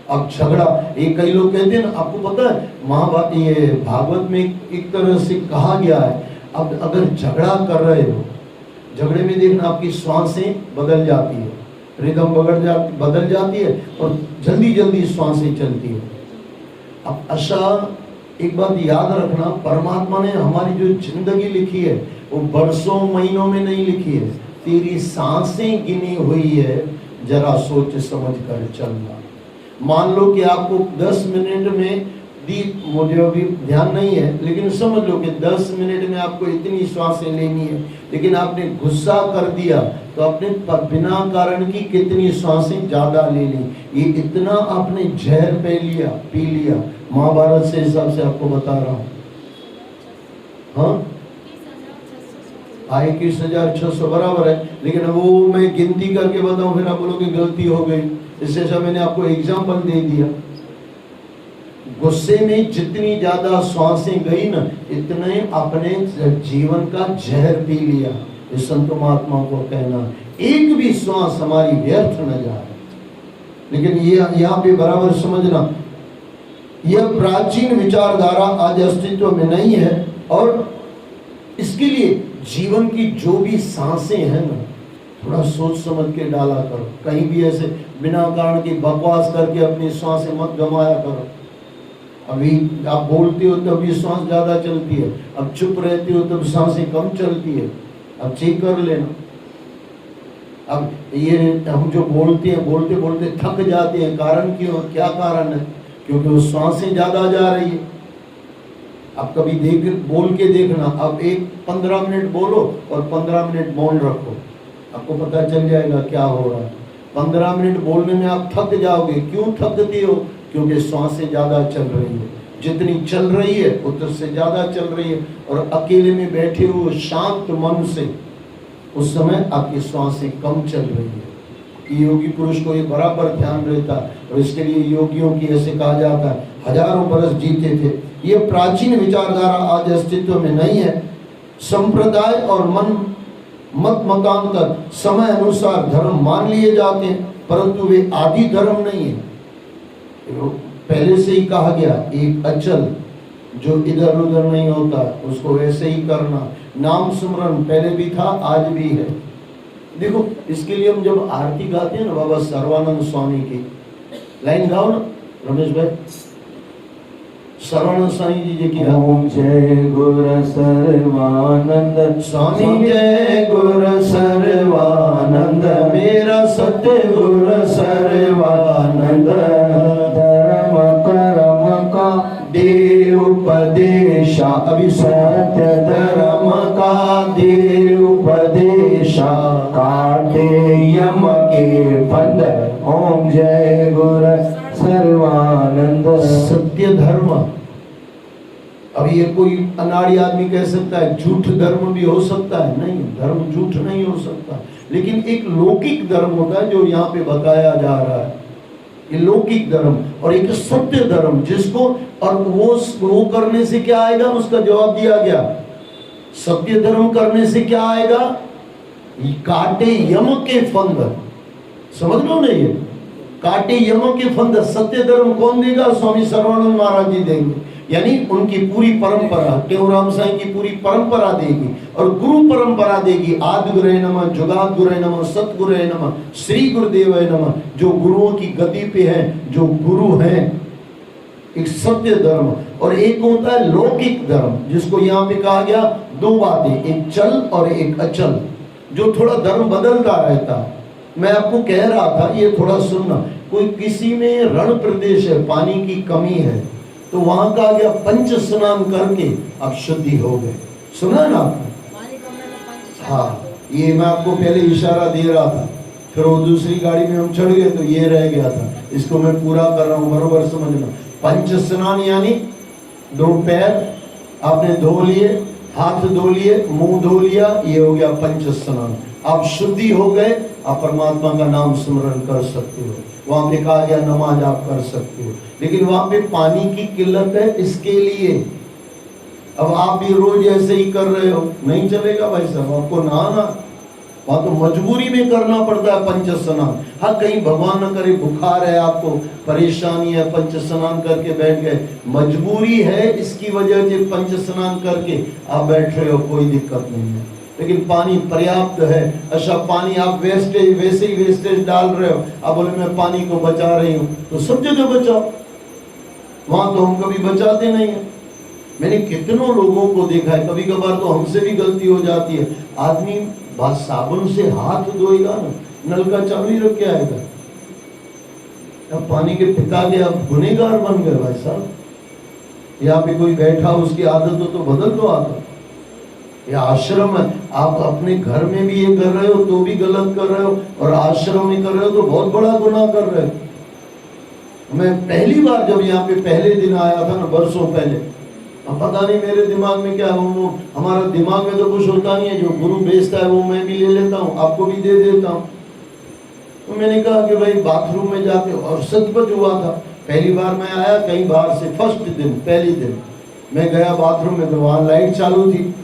अब झगड़ा, ये कई लोग कहते हैं ना, आपको पता है महाभारत, ये भागवत में एक तरह से कहा गया है, अब अगर झगड़ा कर रहे हो, झगड़े में देखना आपकी श्वासें बदल जाती है, रिदम बदल जाती है और जल्दी जल्दी श्वासें चलती है। अब अच्छा एक बात याद रखना, परमात्मा ने हमारी जो जिंदगी लिखी है वो बरसों महीनों में नहीं लिखी है। तेरी सांसें गिनी हुई है, जरा सोच समझ कर चलना। मान लो कि आपको 10 मिनट में दी, मुझे अभी ध्यान नहीं है, लेकिन समझ लो कि 10 मिनट में आपको इतनी श्वासें लेनी है, लेकिन आपने गुस्सा कर दिया तो आपने बिना कारण की कितनी श्वासें ज्यादा ले ली। ये इतना आपने जहर पी लिया। महाभारत से हिसाब से आपको बता रहा हूँ। हाँ, 21,600 बराबर है, लेकिन वो मैं गिनती करके बताऊं फिर आप बोलोगे गलती हो गई। इससे अच्छा मैंने आपको एग्जाम्पल दे दिया। गुस्से में जितनी ज्यादा श्वासें गई ना, इतने अपने जीवन का जहर पी लिया। इस संत महात्मा को कहना, एक भी श्वास हमारी व्यर्थ न जाए। लेकिन ये यहाँ पे बराबर समझना, यह प्राचीन विचारधारा आज अस्तित्व में नहीं है। और इसके लिए जीवन की जो भी सांसें हैं ना, थोड़ा सोच समझ के डाला करो। कहीं भी ऐसे बिना कारण की बकवास करके अपनी सांसें मत गंवाया करो। अभी आप बोलते हो तब सांस ज्यादा चलती है, अब चुप रहते हो तब सांसें कम चलती है। अब चेक कर लेना। अब ये हम जो बोलते हैं, बोलते बोलते थक जाते हैं, कारण क्यों, क्या कारण है? क्योंकि वो सांसें ज्यादा जा रही है। आप कभी बोल के देखना, आप 15 मिनट बोलो और 15 मिनट मौन रखो, आपको पता चल जाएगा क्या हो रहा है। 15 मिनट बोलने में आप थक जाओगे। क्यों थकते हो? क्योंकि सांसें ज्यादा चल रही है, जितनी चल रही है उतने से ज्यादा चल रही है। और अकेले में बैठे हुए शांत मन से उस समय आपकी सांसें कम चल रही है। योगी पुरुष को ये बराबर ध्यान रहता, और इसके लिए योगियों की ऐसे कहा जाता है हजारों बरस जीते थे। ये प्राचीन विचारधारा आज अस्तित्व में नहीं है। संप्रदाय और मत मतांतर समय अनुसार धर्म मान लिए जाते हैं, परंतु वे आदि धर्म नहीं है। पहले से ही कहा गया, एक अचल जो इधर उधर नहीं होता उसको वैसे ही करना। नाम सुमरन पहले भी था, आज भी है। देखो, इसके लिए हम जब आरती गाते हैं ना बाबा सर्वानंद स्वामी की, लाइन गाओ ना रमेश भाई, सर्वानंद स्वामी जी की। ओम जय गुरु सर्वानंद स्वामी जय गुरु सर्वानंद, मेरा सत्य गुरु सर्वानंद। धर्म कर्म का दे उपदेशा, अभी सत्य धर्म का दे उपदेशा, काटे यम के फंद। ओम जय गुरु सर्वानंद। सत्य धर्म। अब ये कोई अनाड़ी आदमी कह सकता है झूठ धर्म भी हो सकता है, नहीं, धर्म झूठ नहीं हो सकता, लेकिन एक लौकिक धर्म होता है जो यहाँ पे बताया जा रहा है, ये लौकिक धर्म। और एक सत्य धर्म जिसको, और वो करने से क्या आएगा, उसका जवाब दिया गया। सत्य धर्म करने से क्या आएगा? काटे यम के फंद, समझ लो ना, ये काटे यम के फंद। सत्य धर्म कौन देगा? स्वामी सर्वानंद महाराज जी देंगे, यानी उनकी पूरी परंपरा, टेऊराम साईं की पूरी परंपरा देगी, और गुरु परंपरा देगी। आदि गुरु नमः, जुगाद गुरु नमः, सतगुरु नमः, श्री गुरुदेव नमः, जो गुरुओं की गति पे है, जो गुरु हैं। एक सत्य धर्म और एक होता है लौकिक धर्म, जिसको यहाँ पे कहा गया दो बातें, एक चल और एक अचल, जो थोड़ा धर्म बदलता रहता। मैं आपको कह रहा था, ये थोड़ा सुनना, कोई किसी में रण प्रदेश है, पानी की कमी है, तो वहां का गया पंच स्नान करके आप शुद्धि हो गए। सुना ना आपने? हाँ, ये मैं आपको पहले इशारा दे रहा था, फिर वो दूसरी गाड़ी में हम चढ़ गए तो ये रह गया था, इसको मैं पूरा कर रहा हूँ, बरोबर समझना। पंच स्नान यानी दो पैर आपने धो लिए, हाथ धो लिए, मुंह धो लिया, ये हो गया पंच स्नान। आप शुद्धि हो गए, आप परमात्मा का नाम स्मरण कर सकते हो। वहां पे कहा गया नमाज आप कर सकते हो, लेकिन वहां पे पानी की किल्लत है, इसके लिए अब आप भी रोज ऐसे ही कर रहे हो, नहीं चलेगा भाई साहब, आपको नहाना, वहां तो मजबूरी में करना पड़ता है पंच स्नान। हाँ, कहीं भगवान न करे बुखार है, आपको परेशानी है, पंच स्नान करके बैठ गए, मजबूरी है, इसकी वजह से पंच स्नान करके आप बैठ रहे हो, कोई दिक्कत नहीं है, लेकिन पानी पर्याप्त है। अच्छा, पानी आप वेस्टेज, वैसे ही वेस्टेज डाल रहे हो, आप बोले मैं पानी को बचा रही हूँ, तो सब जगह बचाओ, वहां तो हम कभी बचाते नहीं है। मैंने कितनों लोगों को देखा है, कभी कभार तो हमसे भी गलती हो जाती है, आदमी बस साबुन से हाथ धोएगा ना, नल का चालू ही रख के आएगा, अब पानी के पिता के आप गुनहगार बन गए भाई साहब। यहाँ पे कोई बैठा, उसकी आदत हो तो बदल दो आदत। या आश्रम है, आप अपने घर में भी ये कर रहे हो तो भी गलत कर रहे हो, और आश्रम में कर रहे हो तो बहुत बड़ा गुनाह कर रहे हो। मैं पहली बार जब यहाँ पे पहले दिन आया था ना, बरसों पहले, अब पता नहीं मेरे दिमाग में क्या हो, हमारा दिमाग में तो कुछ होता नहीं है, जो गुरु भेजता है वो मैं भी ले लेता हूँ, आपको भी दे देता हूँ। तो मैंने कहा कि भाई बाथरूम में जाके, और सचमुच हुआ था, पहली बार मैं आया कहीं बाहर से, फर्स्ट दिन, पहली दिन मैं गया बाथरूम में, तो वहाँ लाइट चालू थी,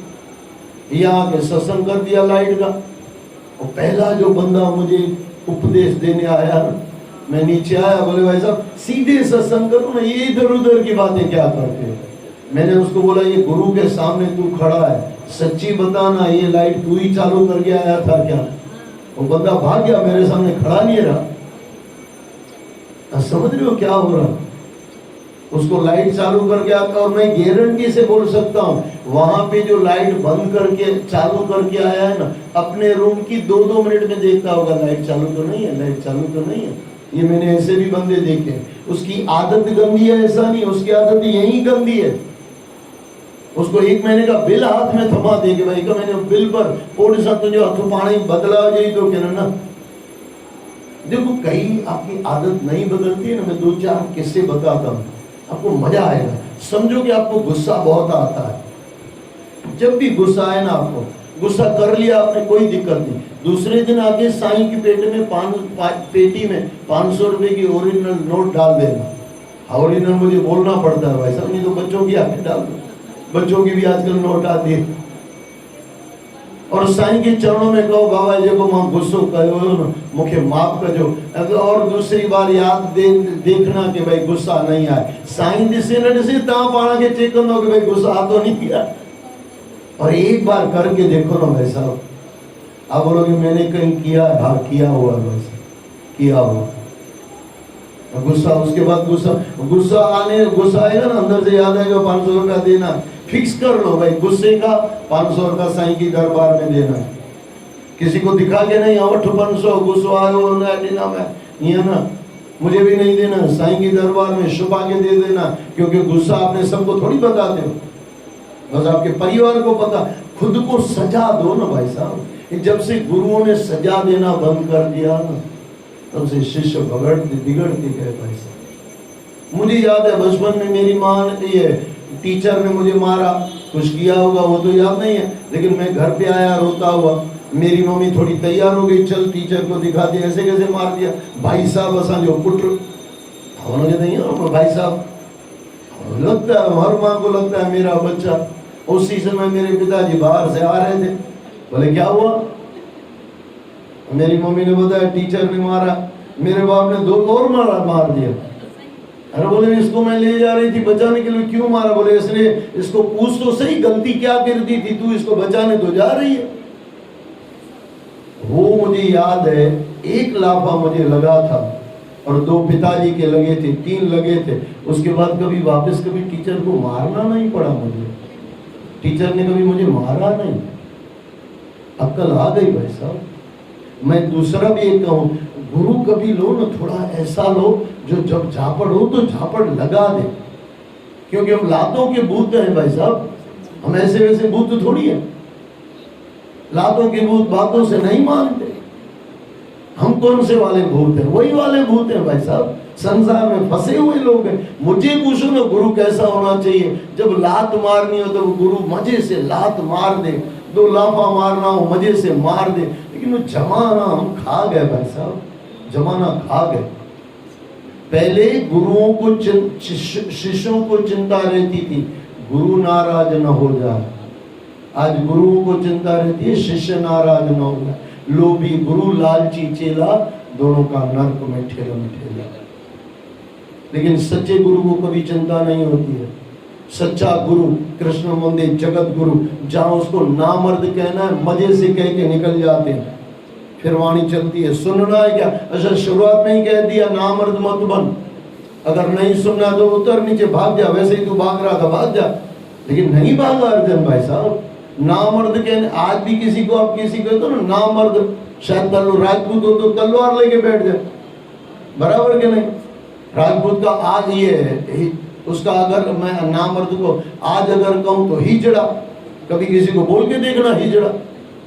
यहाँ के सत्संग कर दिया लाइट का। और पहला जो बंदा मुझे उपदेश देने आया, मैं नीचे आया, बोले भाई साहब सीधे सत्संग करो ना, ये इधर उधर की बातें क्या करते हो। मैंने उसको बोला ये गुरु के सामने तू खड़ा है, सच्ची बताना, ये लाइट तू ही चालू करके आया था क्या? वो बंदा भाग गया, मेरे सामने खड़ा नहीं रहा। समझ रहे हो क्या हो रहा? उसको लाइट चालू करके आता, और मैं गारंटी से बोल सकता हूँ, वहां पे जो लाइट बंद करके चालू करके आया है ना, अपने रूम की 2-2 मिनट में देखता होगा लाइट चालू तो नहीं है, लाइट चालू तो नहीं है। ये मैंने ऐसे भी बंदे देखे। उसकी आदत गंदी है ऐसा नहीं, उसकी आदत यही गंदी है। उसको 1 महीने का बिल हाथ में थमा दे कि भाई का मैंने बिल पर पोड़ सा तुझे हथों पानी बदला हो जाए तो कहना ना। देखो कई आपकी आदत नहीं बदलती है ना, मैं 2-4 किस्से बताता हूँ, आपको मजा आएगा। समझो कि आपको गुस्सा बहुत आता है, जब भी गुस्सा आए ना, आपको गुस्सा कर लिया आपने, कोई दिक्कत नहीं, दूसरे दिन आके साईं की पेटी में पेटी में 500 रुपए की ओरिजिनल नोट डाल देना। ओरिजिनल मुझे बोलना पड़ता है भाई साहब, नहीं तो बच्चों की आके डाल दो, बच्चों की भी आजकल नोट आती है। और साईं के चरणों में कहो बाबा जी को मां गुस्सो करो मुझे माफ करो, और दूसरी बार याद देखना कि भाई गुस्सा नहीं आए। साईं दिसे न दिसे ता पाना के चेक करना कि भाई गुस्सा आ तो नहीं किया। और एक बार करके देखो ना भाई साहब, आप बोलोगे मैंने कहीं किया है? हाँ किया हुआ है, बस किया हुआ गुस्सा। उसके बाद गुस्सा आएगा ना, अंदर से याद आएगा 500 रुपया देना, फिक्स कर लो भाई गुस्से का 500 रुपया साईं की दरबार में देना। किसी को दिखा के नहीं 8-500 गुस्सा आयो ना देना, मैं ये ना मुझे भी नहीं देना, साईं की दरबार में छुपा के दे देना, क्योंकि गुस्सा आपने सबको थोड़ी बताते हो, बस आपके परिवार को पता। खुद को सजा दो ना भाई साहब। जब से गुरुओं ने सजा देना बंद कर दिया ना, तब से शिष्य बिगड़ते गए भाई साहब। मुझे याद है बचपन में मेरी माँ ये टीचर ने मुझे मारा, कुछ किया होगा वो तो याद नहीं है, लेकिन मैं घर पे आया रोता हुआ, मेरी मम्मी थोड़ी तैयार हो गई, चल टीचर को दिखा दिया, ऐसे कैसे मार दिया भाई साहब, असा जो पुत्र नहीं भाई साहब, लगता है हर माँ को लगता है मेरा बच्चा। उसी समय मेरे पिताजी बाहर से आ रहे थे, बोले क्या हुआ? मेरी मम्मी ने बताया टीचर ने मारा, मेरे बाप ने 2 और मार दिया। अरे बोले इसको मैं ले जा रही थी बचाने के लिए, क्यों मारा? बोले इसलिए, इसको पूछ तो सही गलती क्या कर दी थी, तू इसको बचाने तो जा रही है। वो मुझे याद है, 1 लाफा मुझे लगा था और 2 पिताजी के लगे थे, 3 लगे थे। उसके बाद कभी वापस कभी टीचर को मारना नहीं पड़ा मुझे, टीचर ने कभी मुझे मारा नहीं, अक्ल आ गई भाई साहब। मैं दूसरा भी एक कहूँ, गुरु कभी लो ना थोड़ा ऐसा लो जो जब झापड़ हो तो झापड़ लगा दे, क्योंकि हम लातों के भूत हैं भाई साहब, हम ऐसे वैसे भूत थोड़ी है। लातों के भूत बातों से नहीं मानते, हम कौन से वाले भूत हैं? वही वाले भूत हैं भाई साहब, संसार में फंसे हुए लोग हैं। मुझे पूछो ना गुरु कैसा होना चाहिए, जब लात मारनी हो तो गुरु मजे से लात मार दे, 2 लाफा मारना हो मजे से मार दे। लेकिन वो जमाना हम खा गए भाई साहब, जमाना खा गए। पहले गुरुओं को शिष्यों को चिंता रहती थी गुरु नाराज न हो जाए, आज गुरुओं को चिंता रहती है शिष्य नाराज न हो जाए। लोभी गुरु लालची चेला, दोनों का नरक में ठेला में ठेला। लेकिन सच्चे गुरु को कभी चिंता नहीं होती है। सच्चा गुरु कृष्ण मंदिर जगत गुरु, जहां उसको नामर्द कहना है मजे से कह के निकल जाते हैं, फिर वाणी चलती है। सुनना है क्या? अच्छा शुरुआत में ही कह दिया नामर्द मत बन, अगर नहीं सुनना तो उतर नीचे भाग जा, वैसे ही तू भाग रहा था भाग जा। लेकिन नहीं भागा अर्जुन भाई साहब, नामर्द कहने। आज भी किसी को आप किसी को तो ना नामर्द, शायद राजपूत हो तो तलवार लेके बैठ जाए, बराबर के नहीं? राजपूत का आज ये है, उसका अगर मैं नामर्द को आज अगर कहूं तो हिजड़ा, कभी किसी को बोल के देखना हिजड़ा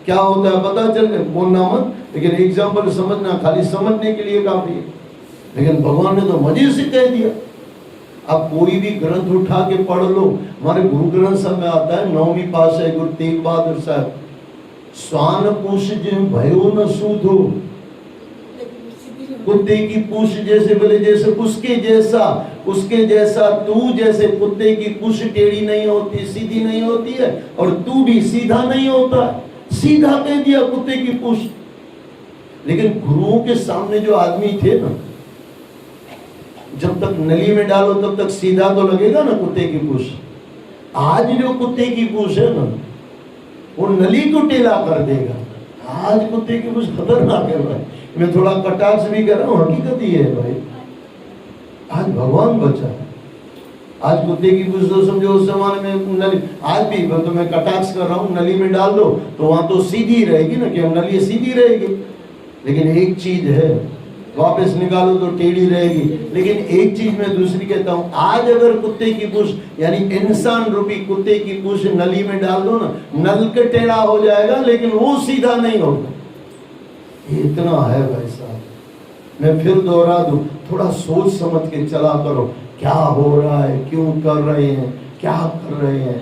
क्या होता है पता चल, बोलना मत, लेकिन एग्जाम्पल समझना, खाली समझने के लिए काफी है। लेकिन भगवान ने तो मजे से कह दिया। आप कोई भी ग्रंथ उठा के पढ़ लो, हमारे गुरु ग्रंथ सब में आता है, 9वीं पातशाही गुरु तेग बहादुर साहब, स्वान पूछ जिन भयो न सूधो, कुत्ते की पूछ जैसे बोले जैसे उसके जैसा तू, जैसे कुत्ते की पूछ टेढ़ी नहीं होती सीधी नहीं होती है, और तू भी सीधा नहीं होता। सीधा कह दिया कुत्ते की पूछ। लेकिन गुरुओं के सामने जो आदमी थे ना, जब तक नली में डालो तब तक सीधा तो लगेगा ना कुत्ते की पूछ। आज जो कुत्ते की पूछ है ना, वो नली को टेढ़ा कर देगा। आज कुत्ते की पूछ खतरनाक है भाई, मैं थोड़ा कटाक्ष भी कर रहा हूँ, हकीकत ही है भाई। आज भगवान बचा है, आज कुत्ते की पूछ तो समझो उस जमाने में नली, आज भी तो मैं कटाक्ष कर रहा हूँ, नली में डाल दो तो वहां तो सीधी रहेगी ना, कि नली सीधी रहेगी। लेकिन एक चीज है, वापस निकालो तो टेढ़ी रहेगी। लेकिन एक चीज मैं दूसरी कहता हूँ, आज अगर कुत्ते की पूंछ यानी इंसान रूपी कुत्ते की पूंछ नली में डाल दो ना, नल के टेढ़ा हो जाएगा लेकिन वो सीधा नहीं होगा। ये इतना है भाई साहब। मैं फिर दोहरा दूं, थोड़ा सोच समझ के चला करो, क्या हो रहा है, क्यों कर रहे हैं, क्या कर रहे हैं,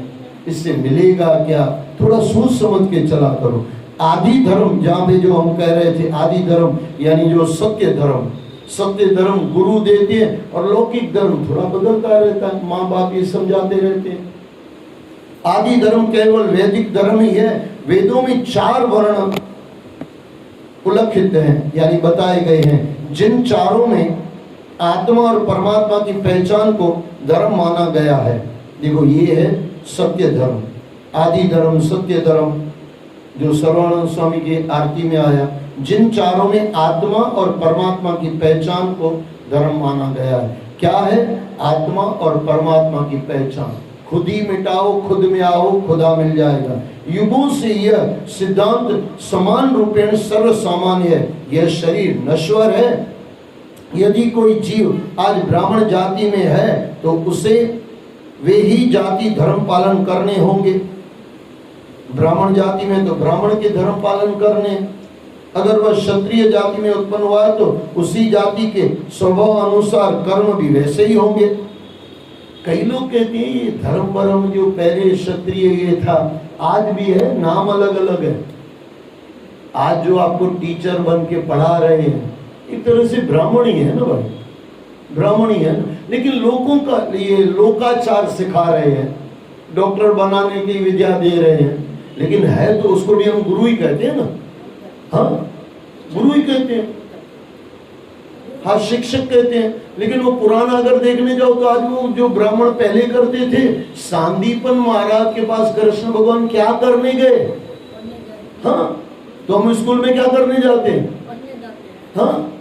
इससे मिलेगा क्या, थोड़ा सोच समझ के चला करो। आदि धर्म जहाँ पे जो हम कह रहे थे, आदि धर्म यानी जो सत्य धर्म, सत्य धर्म गुरु देते हैं और लौकिक धर्म थोड़ा बदलता रहता है, माँ बाप ये समझाते रहते हैं। आदि धर्म केवल वैदिक धर्म ही है। वेदों में 4 वर्ण उल्लिखित हैं यानी बताए गए हैं, जिन चारों में आत्मा और परमात्मा की पहचान को धर्म माना गया है। देखो ये है सत्य धर्म, आदि धर्म, सत्य धर्म, जो सर्वानंद स्वामी की आरती में आया। जिन चारों में आत्मा और परमात्मा की पहचान को धर्म माना गया है। क्या है? आत्मा और परमात्मा की पहचान। खुद ही मिटाओ, खुद में आओ, खुदा मिल जाएगा। युगों से यह सिद्धांत समान रूपेण सर्व सामान्य है। यह शरीर नश्वर है। यदि कोई जीव आज ब्राह्मण जाति में है तो उसे वे ही जाति धर्म पालन करने होंगे। ब्राह्मण जाति में तो ब्राह्मण के धर्म पालन करने, अगर वह क्षत्रिय जाति में उत्पन्न हुआ है तो उसी जाति के स्वभाव अनुसार कर्म भी वैसे ही होंगे। कई लोग कहते हैं ये धर्म परम जो पहले क्षत्रिय ये था आज भी है, नाम अलग अलग है। आज जो आपको टीचर बन के पढ़ा रहे हैं एक तरह से ब्राह्मण ही है ना भाई, ब्राह्मण ही है ना, लेकिन लोगों का ये लोकाचार सिखा रहे हैं, डॉक्टर बनाने की विद्या दे रहे हैं, लेकिन है तो उसको भी हम गुरु ही कहते हैं ना। हाँ, गुरु ही कहते हैं, हाँ शिक्षक कहते हैं। लेकिन वो पुराना अगर देखने जाओ तो आज वो जो ब्राह्मण पहले करते थे, सांदीपन महाराज के पास कृष्ण भगवान क्या करने गए? हाँ, तो हम स्कूल में क्या करने जाते हैं? हाँ,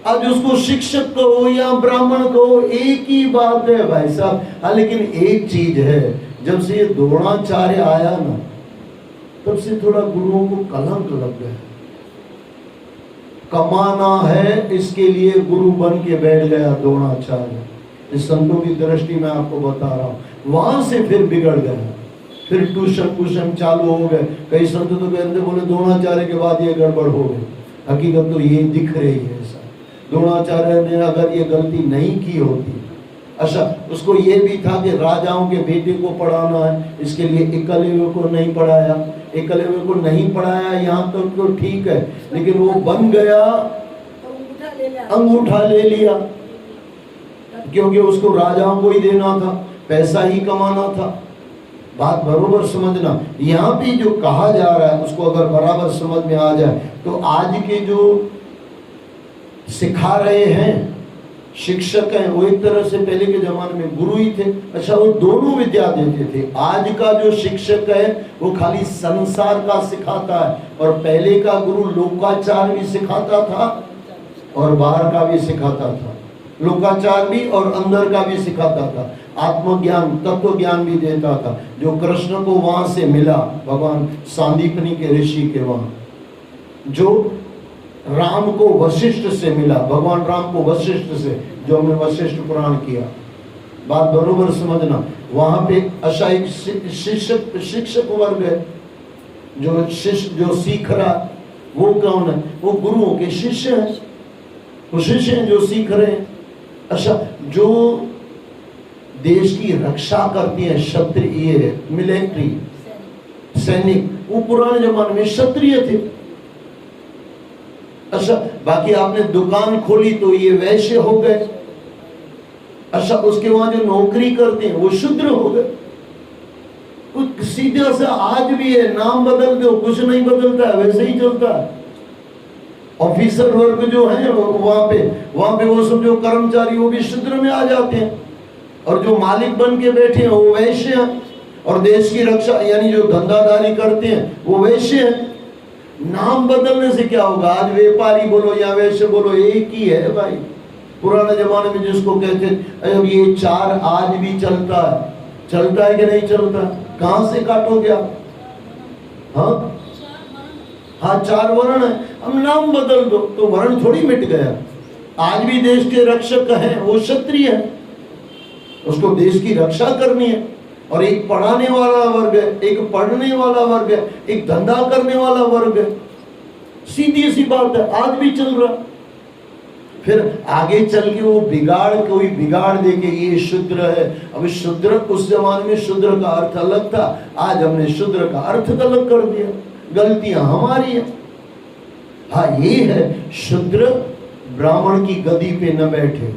आज उसको शिक्षक कहो या ब्राह्मण कहो एक ही बात है भाई साहब। हाँ, लेकिन एक चीज है, जब से ये द्रोणाचार्य आया ना तब से थोड़ा गुरुओं को कलंक लग गया। कमाना है इसके लिए गुरु बन के बैठ गया द्रोणाचार्य। इस संतों की दृष्टि में आपको बता रहा हूँ, वहां से फिर बिगड़ गया। फिर ट्यूशन चालू हो गए। कई संत तो कहते बोले द्रोणाचार्य के बाद ये गड़बड़ हो गई। हकीकत तो ये दिख रही है। ऐसा द्रोणाचार्य ने अगर ये गलती नहीं की होती, अच्छा उसको ये भी था कि राजाओं के बेटे को पढ़ाना है, इसके लिए एकलव्य को नहीं पढ़ाया। एकलव्य को नहीं पढ़ाया यहाँ तक तो ठीक है, लेकिन वो बन गया, अंगूठा ले लिया, क्योंकि उसको राजाओं को ही देना था, पैसा ही कमाना था। बात बरोबर समझना। यहाँ पे जो कहा जा रहा है उसको अगर बराबर समझ में आ जाए तो आज के जो सिखा रहे हैं शिक्षक हैं वो एक तरह से पहले के जमाने में गुरु ही थे। अच्छा, वो दोनों विद्या देते थे। आज का जो शिक्षक है वो खाली संसार का सिखाता है, और पहले का गुरु लोकाचार भी सिखाता था और बाहर का भी सिखाता था। लोकाचार भी और अंदर का भी सिखाता था। आत्मज्ञान, तत्व ज्ञान भी देता था, जो कृष्ण को वहां से मिला, भगवान सांदीपनी के ऋषि के वहां। जो राम को वशिष्ठ से मिला, भगवान राम को वशिष्ठ से, जो हमने वशिष्ठ पुराण किया। बात बरोबर समझना। वहां पे अच्छा एक शिक्षक वर्ग है, जो शिष्य जो सीख रहा, वो कौन है? वो गुरुओं के शिष्य हैं। वो शिष्य हैं जो सीख रहे हैं। अच्छा, जो देश की रक्षा करती है क्षत्रिय, मिलिट्री, सैनिक, वो पुराने जमाने में क्षत्रिय थे। अच्छा, बाकी आपने दुकान खोली तो ये वैश्य हो गए। अच्छा, उसके वहां जो नौकरी करते हैं वो शूद्र हो गए। कुछ सीधा सा आज भी है, नाम बदल दो, कुछ नहीं बदलता है, वैसे ही चलता है। ऑफिसर वर्ग जो है वहां पे वो सब जो कर्मचारी वो भी शूद्र में आ जाते हैं, और जो मालिक बन के बैठे हैं वो वैश्य हैं, और देश की रक्षा यानी जो धंधादारी करते हैं वो वैश्य हैं। नाम बदलने से क्या होगा? आज व्यापारी बोलो या वैश्य बोलो एक ही है भाई। पुराने जमाने में जिसको कहते, अब ये 4 आज भी चलता है कि नहीं चलता? कहां से काटोगे आप? हाँ हाँ 4 वर्ण है, हम नाम बदल दो तो वर्ण थोड़ी मिट गया। आज भी देश के रक्षक हैं, वो क्षत्रिय है, उसको देश की रक्षा करनी है। और एक पढ़ाने वाला वर्ग है, एक पढ़ने वाला वर्ग है, एक धंधा करने वाला वर्ग है। सीधी सी बात है, आज भी चल रहा। फिर आगे चल के वो कोई बिगाड़ दे के ये शूद्र है। अब शूद्र, उस जमाने में शूद्र का अर्थ अलग था, आज हमने शूद्र का अर्थ अलग कर दिया। गलतियां हमारी है। हाँ ये है, शूद्र ब्राह्मण की गदी पे न बैठे।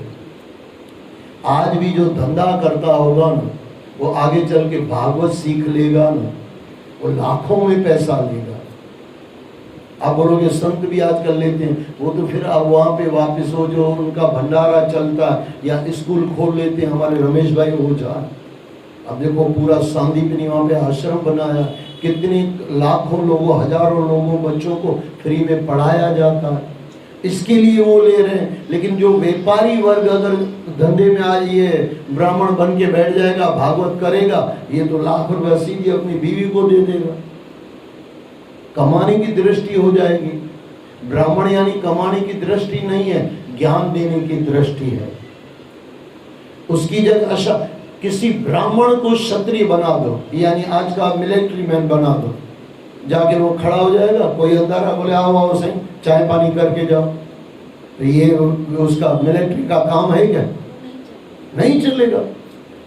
आज भी जो धंधा करता होगा ना, वो आगे चल के भागवत सीख लेगा ना, वो लाखों में पैसा लेगा। आप बोलोगे संत भी आज कर लेते हैं, वो तो फिर अब वहाँ पे वापस हो, जो उनका भंडारा चलता है या स्कूल खोल लेते हैं। हमारे रमेश भाई ओझा, अब देखो पूरा सांदीपनी वहाँ पे आश्रम बनाया, कितने लाखों लोगों, हजारों लोगों, बच्चों को फ्री में पढ़ाया जाता है। इसके लिए वो ले रहे हैं। लेकिन जो व्यापारी वर्ग अगर धंधे में आ ये ब्राह्मण बन के बैठ जाएगा, भागवत करेगा, ये तो लाख रुपया सीधे अपनी बीवी को दे देगा। कमाने की दृष्टि हो जाएगी। ब्राह्मण यानी कमाने की दृष्टि नहीं है, ज्ञान देने की दृष्टि है। उसकी जगह किसी ब्राह्मण को क्षत्रिय बना दो, यानी आज का मिलिट्री मैन बना दो, जाके वो खड़ा हो जाएगा। कोई अंदर बोले आओ आओ सही, चाय पानी करके जाओ, तो ये उसका मिलिट्री का काम है क्या? नहीं चलेगा।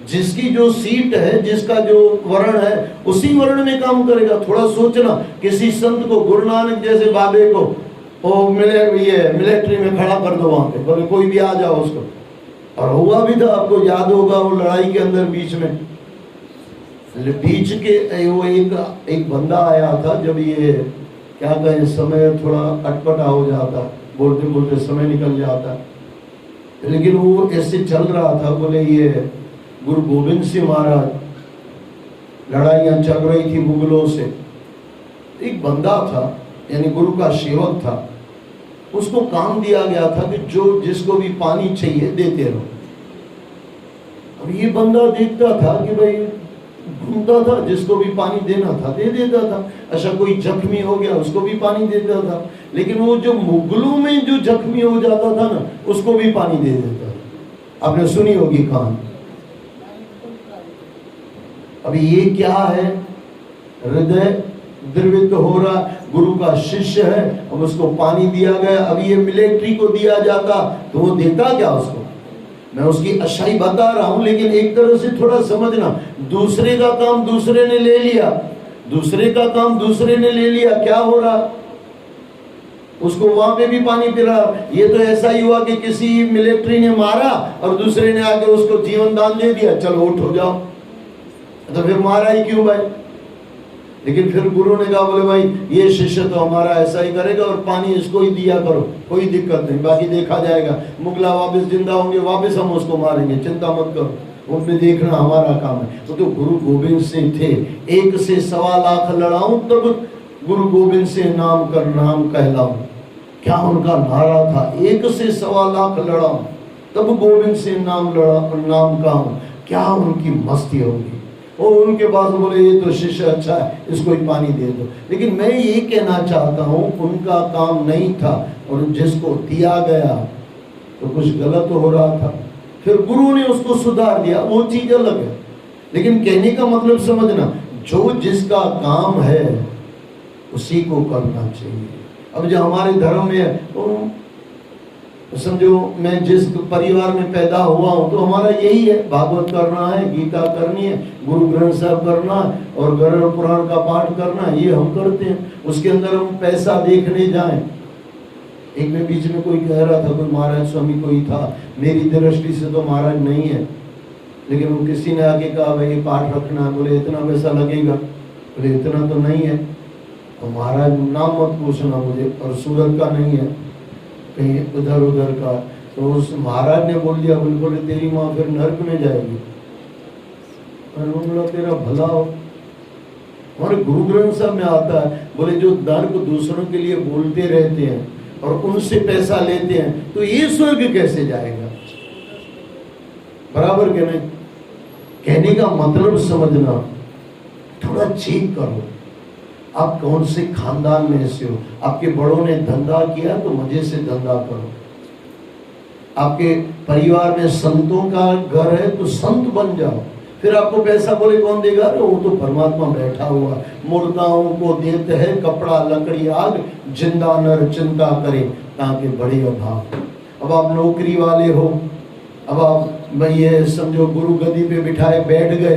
जिसकी जो सीट है, जिसका जो वर्ण है, उसी वर्ण में काम करेगा। थोड़ा सोचना, किसी संत को, गुरु नानक जैसे बाबे को वो मिलिट्री में खड़ा कर दो वहां पे, बोले कोई भी आ जाओ उसको। और हुआ भी था, आपको याद होगा वो लड़ाई के अंदर बीच के वो एक बंदा आया था, जब ये क्या कहें, समय थोड़ा अटपटा हो जाता, बोलते बोलते समय निकल जाता, लेकिन वो ऐसे चल रहा था। बोले ये गुरु गोविंद सिंह महाराज, लड़ाइयां चल रही थी मुगलों से। एक बंदा था, यानी गुरु का सेवक था, उसको काम दिया गया था कि जो जिसको भी पानी चाहिए देते रहो। अब ये बंदा देखता था कि भाई घूमता था, जिसको भी पानी देना था दे देता था। अच्छा कोई जख्मी हो गया, उसको भी पानी देता था। लेकिन वो जो मुगलों में जो जख्मी हो जाता था ना, उसको भी पानी दे देता था। आपने सुनी होगी कहानी। अभी ये क्या है, हृदय द्रवित हो रहा, गुरु का शिष्य है, अब उसको पानी दिया गया। अब ये मिलिट्री को दिया जाता तो वो देता क्या उसको? मैं उसकी अच्छाई बता रहा हूं, लेकिन एक तरह से थोड़ा समझना। दूसरे का काम दूसरे ने ले लिया, दूसरे का काम दूसरे ने ले लिया, क्या हो रहा? उसको वहां पे भी पानी पिला। ये तो ऐसा ही हुआ कि किसी मिलिट्री ने मारा और दूसरे ने आके उसको जीवन दान दे दिया, चलो उठो जाओ। तो फिर मारा ही क्यों भाई? लेकिन फिर गुरु ने कहा, बोले भाई ये शिष्य तो हमारा ऐसा ही करेगा और पानी इसको ही दिया करो, कोई दिक्कत नहीं, बाकी देखा जाएगा। मुगला वापस जिंदा होंगे, वापस हम उसको मारेंगे, चिंता मत करो, उनमें देखना हमारा काम है। तो गुरु गोविंद सिंह थे, 1 से 1.25 लाख लड़ाऊं तब गुरु गोविंद सिंह नाम कर नाम कहलाऊं। क्या उनका नारा था, 1 से 1.25 लाख लड़ाऊं तब गोविंद सिंह नाम कहूं। क्या उनकी मस्ती होगी। और उनके पास बोले ये तो शिष्य अच्छा है, इसको ही पानी दे दो। लेकिन मैं ये कहना चाहता हूँ, उनका काम नहीं था और जिसको दिया गया तो कुछ गलत हो रहा था, फिर गुरु ने उसको सुधार दिया, वो चीज अलग है। लेकिन कहने का मतलब समझना, जो जिसका काम है उसी को करना चाहिए। अब जो हमारे धर्म में है, तो समझो मैं जिस परिवार में पैदा हुआ हूँ तो हमारा यही है, भागवत करना है, गीता करनी है, गुरु ग्रंथ साहब करना है और गरुड़ पुराण का पाठ करना है, ये हम करते हैं। उसके अंदर हम पैसा देखने जाएं। एक में बीच में कोई कह रहा था, कोई महाराज स्वामी कोई था, मेरी दृष्टि से तो महाराज नहीं है, लेकिन वो किसी ने आके कहा भाई ये पाठ रखना है, बोले इतना पैसा लगेगा, बोले इतना तो नहीं है। और महाराज नाम मत पूछना मुझे, और सूरत का नहीं है, कहीं उधर उधर का। तो उस महाराज ने बोल दिया, बिल्कुल तेरी माँ फिर नर्क में जाएगी। बोला तेरा भला हो। हमारे गुरु ग्रंथ साहब में आता है, बोले जो नर्क दूसरों के लिए बोलते रहते हैं और उनसे पैसा लेते हैं, तो ये स्वर्ग कैसे जाएगा? बराबर के नहीं? कहने का मतलब समझना, थोड़ा चेक करो। आप कौन से खानदान में से हो। आपके बड़ों ने धंधा किया तो मजे से धंधा करो। आपके परिवार में संतों का घर है तो संत बन जाओ। फिर आपको पैसा बोले कौन देगा? अरे वो तो परमात्मा बैठा हुआ, मुर्दाओं को देते हैं कपड़ा लकड़ी आग, जिंदा नर चिंता करे ताकि बड़े अभाव। अब आप नौकरी वाले हो, अब आप ये समझो गुरु गद्दी पे बिठाए बैठ गए,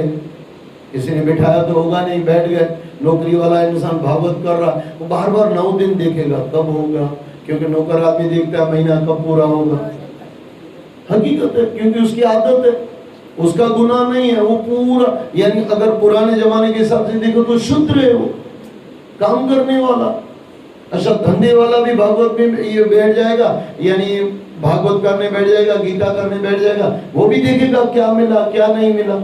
किसी ने बिठाया तो होगा नहीं, बैठ गए। नौकरी वाला इंसान भागवत कर रहा, वो बार बार 9 दिन देखेगा कब होगा, क्योंकि नौकर आदमी देखता है महीना कब पूरा होगा। हकीकत है, क्योंकि उसकी आदत है, उसका गुनाह नहीं है, वो पूरा। यानी अगर पुराने जमाने के हिसाब से देखो तो शूद्र है, वो काम करने वाला। अच्छा, धंधे वाला भी भागवत में ये बैठ जाएगा, यानी भागवत करने बैठ जाएगा, गीता करने बैठ जाएगा, वो भी देखेगा क्या मिला क्या नहीं मिला।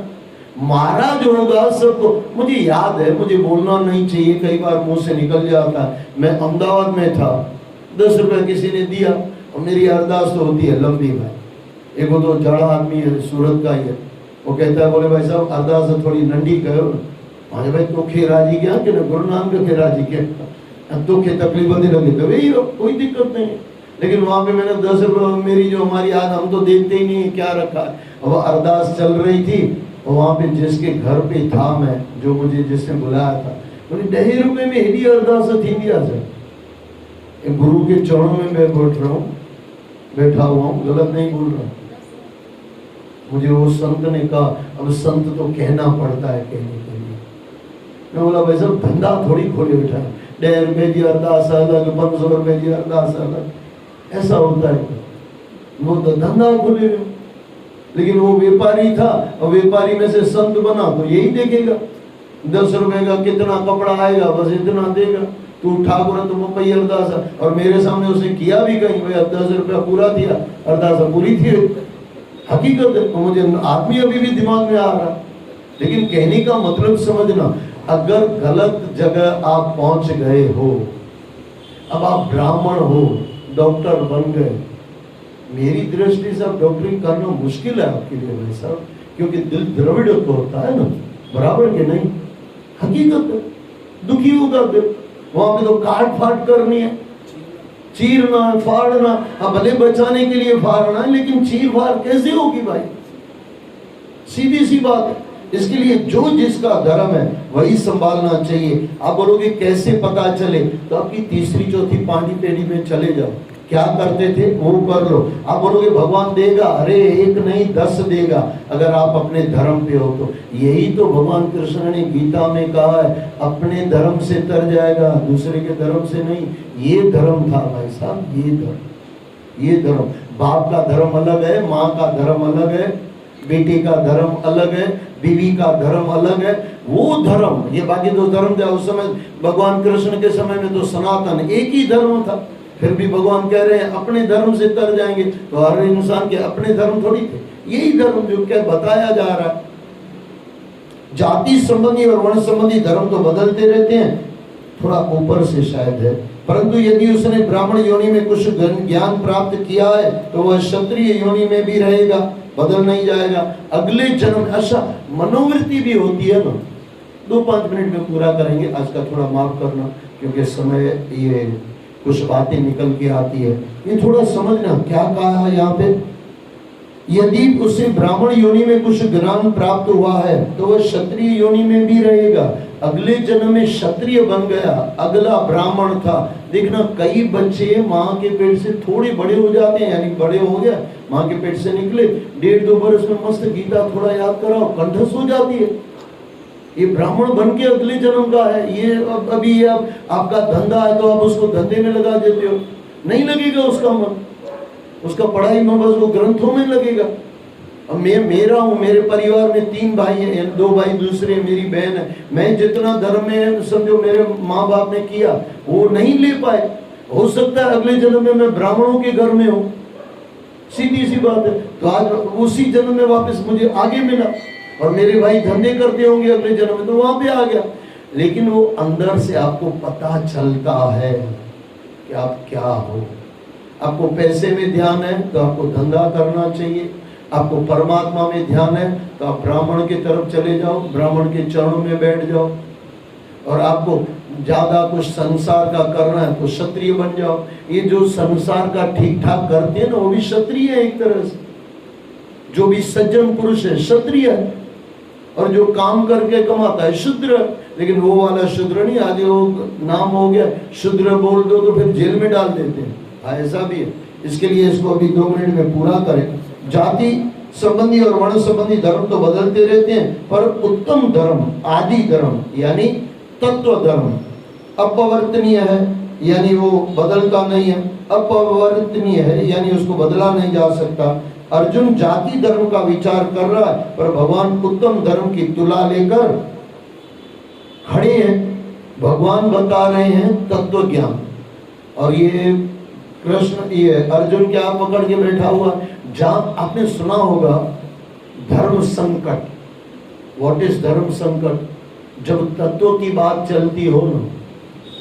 महाराज होगा सबको। मुझे याद है, मुझे बोलना नहीं चाहिए, कई बार मुंह से निकल जाता है। मैं अहमदाबाद में था, 10 रुपए किसी ने दिया, और मेरी अरदास तो होती है लंबी भाई। एक वो तो जड़ा आदमी है, सूरत का ही है, वो कहता है बोले भाई साहब अरदास थोड़ी नंडी करो। हाँ भाई तो खेराजी क्या कि गुरु नाम के खेराजी क्या तो खे तकलीफ होती लगी तो वही कोई दिक्कत नहीं। लेकिन वहां पे मैंने 10 रुपए, मेरी जो हमारी आज हम तो देखते ही नहीं क्या रखा है। अब अरदास चल रही थी, वहां पे जिसके घर पे था मैं, जो मुझे जिसने बुलाया था, बोले 2.5 रुपए में हेडी अरदास थी दिया सर। गुरु के चरणों में मैं बैठा हुआ हूँ, गलत नहीं बोल रहा। मुझे वो संत ने कहा, अब संत तो कहना पड़ता है कहने के लिए। मैं बोला भाई साहब धंधा थोड़ी खोले बैठा है, 1.5 रुपए की अरदास अलग, 500 रुपए की अरदास अलग, ऐसा होता है? वो तो धंधा खोले। लेकिन वो व्यापारी था, और व्यापारी में से संत बना तो यही देखेगा 10 रुपए का कितना कपड़ा आएगा, बस इतना देगा। तू ठाकुर तो वो पही अरदास, और मेरे सामने उसने किया भी कहीं, भाई 10 रुपया पूरा दिया, अरदास पूरी थी। हकीकत है, तो मुझे आदमी अभी भी दिमाग में आ रहा। लेकिन कहने का मतलब समझना, अगर गलत जगह आप पहुंच गए हो, अब आप ब्राह्मण हो, डॉक्टर बन गए, मेरी दृष्टि से अब डॉक्टरिंग करना मुश्किल है आपके लिए भाई साहब, क्योंकि दिल द्रविड़ तो होता है ना, बराबर के नहीं? हकीकत है, दुखी होगा दिल। वहां पे तो काट फाट करनी है, चीरना फाड़ना। हाँ भले बचाने के लिए फाड़ना है, लेकिन चीर फाड़ कैसे होगी भाई? सीधी सी बात है। इसके लिए जो जिसका धर्म है वही संभालना चाहिए। आप बोलोगे कैसे पता चले, तो आपकी तीसरी चौथी पांडी पेढ़ी में चले जाओ, क्या करते थे वो कर लो। आप बोलोगे भगवान देगा, अरे 1 नहीं 10 देगा, अगर आप अपने धर्म पे हो तो। यही तो भगवान कृष्ण ने गीता में कहा है, अपने धर्म से तर जाएगा, दूसरे के धर्म से नहीं। ये धर्म था भाई साहब, ये धर्म। बाप का धर्म अलग है, माँ का धर्म अलग है, बेटे का धर्म अलग है, बीवी का धर्म अलग है। वो धर्म, ये बाकी 2 धर्म थे उस समय। भगवान कृष्ण के समय में तो सनातन एक ही धर्म था। फिर भी भगवान कह रहे हैं अपने धर्म से तर जाएंगे, तो हर इंसान के अपने धर्म थोड़ी थे। यही धर्म जो क्या बताया जा रहा है। जाति संबंधी और वर्ण संबंधी धर्म तो बदलते रहते हैं, थोड़ा ऊपर से शायद है। परंतु यदि उसने ब्राह्मण योनि में कुछ ज्ञान प्राप्त किया है तो वह क्षत्रिय योनि में भी रहेगा, बदल नहीं जाएगा। अगले जन्म, अच्छा मनोवृत्ति भी होती है ना, 2-5 मिनट में पूरा करेंगे। आज का थोड़ा माफ करना, क्योंकि समय ये कुछ बातें निकल के आती है, ये थोड़ा समझना क्या कहा है यहाँ पे। यदि उसे ब्राह्मण योनि में कुछ ज्ञान प्राप्त हुआ है तो वह क्षत्रिय योनि में भी रहेगा। अगले जन्म में क्षत्रिय बन गया, अगला ब्राह्मण था। देखना कई बच्चे माँ के पेट से थोड़े बड़े हो जाते हैं, यानी बड़े हो गया, माँ के पेट से निकले, 1.5-2 बरस में मस्त गीता थोड़ा याद कराओ, कंठस्थ हो जाती है। ये ब्राह्मण बन के अगले जन्म का है। ये अभी आपका धंधा है तो आप उसको धंधे में लगा देते हो, नहीं लगेगा उसका मन, उसका पढ़ाई में बस वो ग्रंथों में लगेगा। अब मैं मेरा हूँ, मेरे परिवार में 3 भाई हैं, 2 भाई दूसरे, मेरी बहन है। मैं जितना धर्म में समझो मेरे माँ बाप ने किया वो नहीं ले पाए, हो सकता है अगले जन्म में मैं ब्राह्मणों के घर में हूँ, सीधी सी बात है। तो आज उसी जन्म में वापस मुझे आगे मिला, और मेरे भाई धंधे करते होंगे अगले जन्म में, तो वहां पे आ गया। लेकिन वो अंदर से आपको पता चलता है कि आप क्या हो। आपको पैसे में ध्यान है तो आपको धंधा करना चाहिए, आपको परमात्मा में ध्यान है तो आप ब्राह्मण की तरफ चले जाओ, ब्राह्मण के चरणों में बैठ जाओ। और आपको ज्यादा कुछ संसार का करना है तो क्षत्रिय बन जाओ। ये जो संसार का ठीक ठाक करते हैं ना वो भी क्षत्रिय है एक तरह से। जो भी सज्जन पुरुष है क्षत्रिय है, और जो काम करके कमाता है शूद्र। लेकिन वो वाला शूद्र नहीं, आगे वो नाम हो गया शूद्र बोल दो तो फिर जेल में डाल देते हैं। ऐसा भी है। इसके लिए इसको अभी 2 मिनट में पूरा करें। जाति संबंधी और वर्ण संबंधी धर्म तो बदलते रहते हैं, पर उत्तम धर्म, आदि धर्म यानी तत्व धर्म अपवर्तनीय है, यानी वो बदलता नहीं है। अपवर्तनीय है यानी उसको बदला नहीं जा सकता। अर्जुन जाति धर्म का विचार कर रहा है, पर भगवान उत्तम धर्म की तुला लेकर खड़े हैं। भगवान बता रहे हैं तत्व ज्ञान, और ये कृष्ण, ये अर्जुन क्या पकड़ के बैठा हुआ। जहां आपने सुना होगा धर्म संकट, व्हाट इज धर्म संकट? जब तत्व की बात चलती हो ना,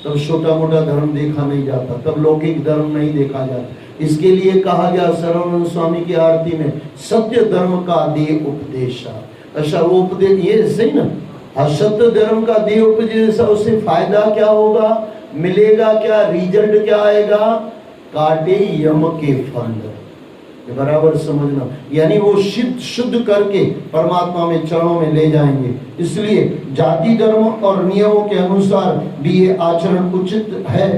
तब छोटा मोटा धर्म देखा नहीं जाता, तब लौकिक धर्म नहीं देखा जाता। इसके लिए कहा गया सर्वानंद स्वामी की आरती में, सत्य धर्म का दे उपदेशा। अच्छा वो उपदेश ये सही ना, असत्य धर्म का दे उपदेशा, उससे फायदा क्या होगा, मिलेगा क्या, रिजल्ट क्या आएगा? काटे यम के फंद। बराबर समझना, यानी वो शुद्ध करके परमात्मा में चरणों में ले जाएंगे। इसलिए जाति धर्म और नियमों के अनुसार भी ये आचरण उचित है,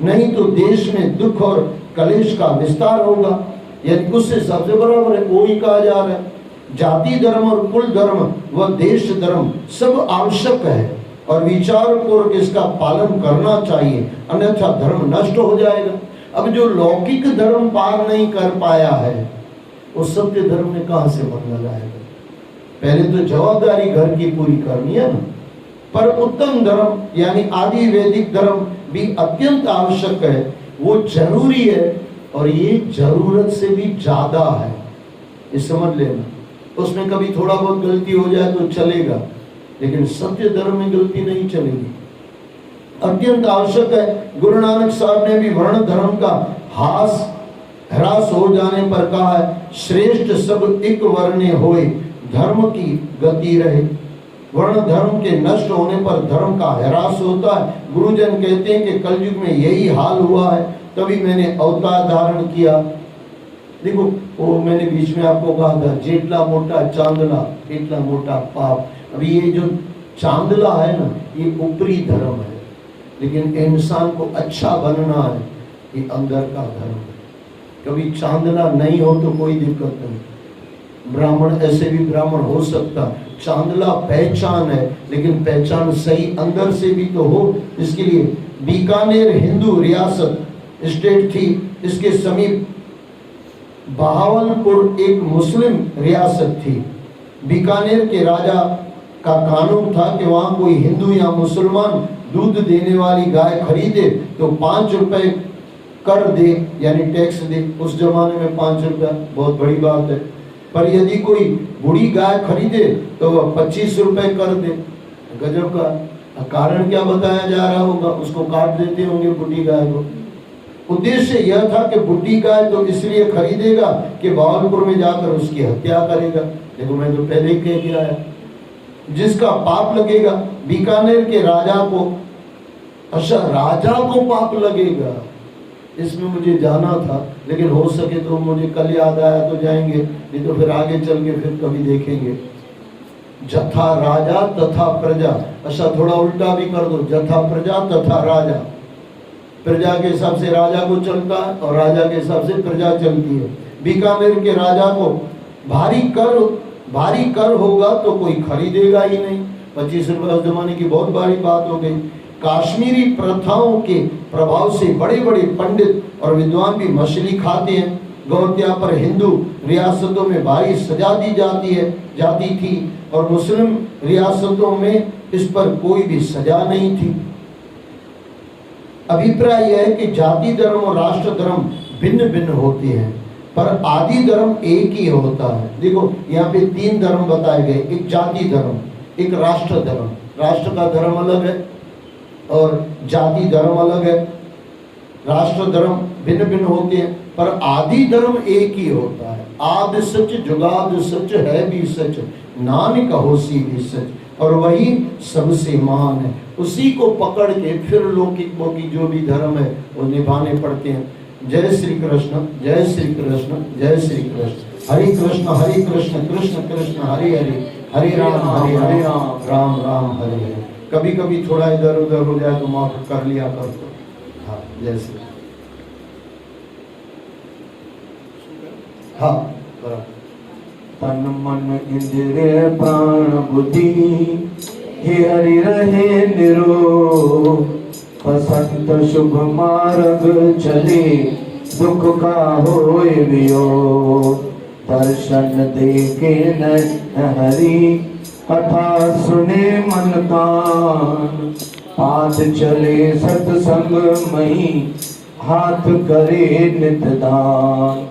नहीं तो देश में दुख और कलेश का विस्तार होगा। यानी उससे सबसे बराबर है, वो ही कहा जा रहा है। जाति धर्म और कुल धर्म व देश धर्म सब आवश्यक है और विचार पूर्वक इसका पालन करना चाहिए, अन्यथा धर्म नष्ट हो जाएगा। अब जो लौकिक धर्म पार नहीं कर पाया है, वो सत्य धर्म में कहां से मंगल आएगा? पहले तो जवाबदारी घर की पूरी करनी है ना। पर उत्तम धर्म यानी आदि वैदिक धर्म भी अत्यंत आवश्यक है, वो जरूरी है, और ये जरूरत से भी ज्यादा है, ये समझ लेना। उसमें कभी थोड़ा बहुत गलती हो जाए तो चलेगा, लेकिन सत्य धर्म में गलती नहीं चलेगी, अत्यंत आवश्यक है। गुरु नानक साहब ने भी वर्ण धर्म का ह्रास हो जाने पर कहा है, श्रेष्ठ सब एक वर्णे होए, धर्म की गति रहे। वर्ण धर्म के नष्ट होने पर धर्म का ह्रास होता है। गुरुजन कहते हैं कि कलयुग में यही हाल हुआ है, तभी मैंने अवतार धारण किया। देखो वो मैंने बीच में आपको कहा था, जेटला मोटा चांदला एटला मोटा पाप। अभी ये जो चांदला है ना, ये ऊपरी धर्म है, लेकिन इंसान को अच्छा बनना है, ये अंदर का धर्म है। कभी चांदला नहीं हो तो कोई दिक्कत नहीं, ब्राह्मण ऐसे भी ब्राह्मण हो सकता। चांदला पहचान है, लेकिन पहचान सही अंदर से भी तो हो। इसके लिए बीकानेर हिंदू रियासत स्टेट थी, इसके समीप बहावलपुर एक मुस्लिम रियासत थी। बीकानेर के राजा का कानून था कि वहां कोई हिंदू या मुसलमान दूध देने वाली गाय खरीदे तो 5 रुपए कर दे, यानी टैक्स दे। उस जमाने में 5 रुपया बहुत बड़ी बात है। पर यदि कोई बूढ़ी गाय खरीदे तो वह 25 रुपए कर दे। गजब का कारण क्या बताया जा रहा होगा, उसको काट देते होंगे बूढ़ी गाय को। उद्देश्य यह था कि बूढ़ी गाय तो इसलिए खरीदेगा कि बहावलपुर में जाकर उसकी हत्या करेगा। देखो मैं तो पहले ही कह के आया, जिसका पाप लगेगा। बीकानेर के राजा को, अच्छा राजा को पाप लगेगा, इसमें मुझे जाना था, लेकिन हो सके तो मुझे कल याद आया तो जाएंगे, नहीं तो फिर आगे चल के फिर कभी देखेंगे। जथा राजा तथा प्रजा, अच्छा थोड़ा उल्टा भी कर दो, जथा प्रजा तथा राजा। प्रजा के हिसाब से राजा को चलता है और राजा के हिसाब से प्रजा चलती है। बीकानेर के राजा को भारी कर होगा तो कोई खरीदेगा ही नहीं। 25 रुपए उस जमाने की बहुत बड़ी बात हो गई। काश्मीरी प्रथाओं के प्रभाव से बड़े बड़े पंडित और विद्वान भी मछली खाते हैं। गौहत्या पर हिंदू रियासतों में भारी सजा दी जाती थी और मुस्लिम रियासतों में इस पर कोई भी सजा नहीं थी। अभिप्राय यह है कि जाति धर्म और राष्ट्र धर्म भिन्न भिन्न होते हैं, पर आदि धर्म एक ही होता है। देखो यहाँ पे 3 धर्म बताए गए, एक जाति धर्म, एक राष्ट्र धर्म। राष्ट्र का धर्म अलग है और जाति धर्म अलग है। राष्ट्र धर्म भिन्न भिन्न होते हैं, पर आदि धर्म एक ही होता है। आदि सच जुगाद सच है भी सच, नानक होसी भी सच। और वही सबसे महान है। उसी को पकड़ के फिर लौकिक वौकिक जो भी धर्म है वो निभाने पड़ते हैं। जय श्री कृष्ण, जय श्री कृष्ण, जय श्री कृष्ण। हरे कृष्ण कृष्ण कृष्ण हरे हरे, हरे राम राम राम हरे हरे। कभी कभी थोड़ा इधर उधर हो जाए तो माफ कर लिया कर तो। हाँ जय श्री। हाँ बराबर। तन मन इंद्रिय प्राण बुद्धि हे हरि रहे निरो। बसंत शुभ मार्ग चले दुख का होए वियोग। दर्शन देखे न हरि कथा सुने मन कान। पाद चले सत्संग मही हाथ करे नित दान।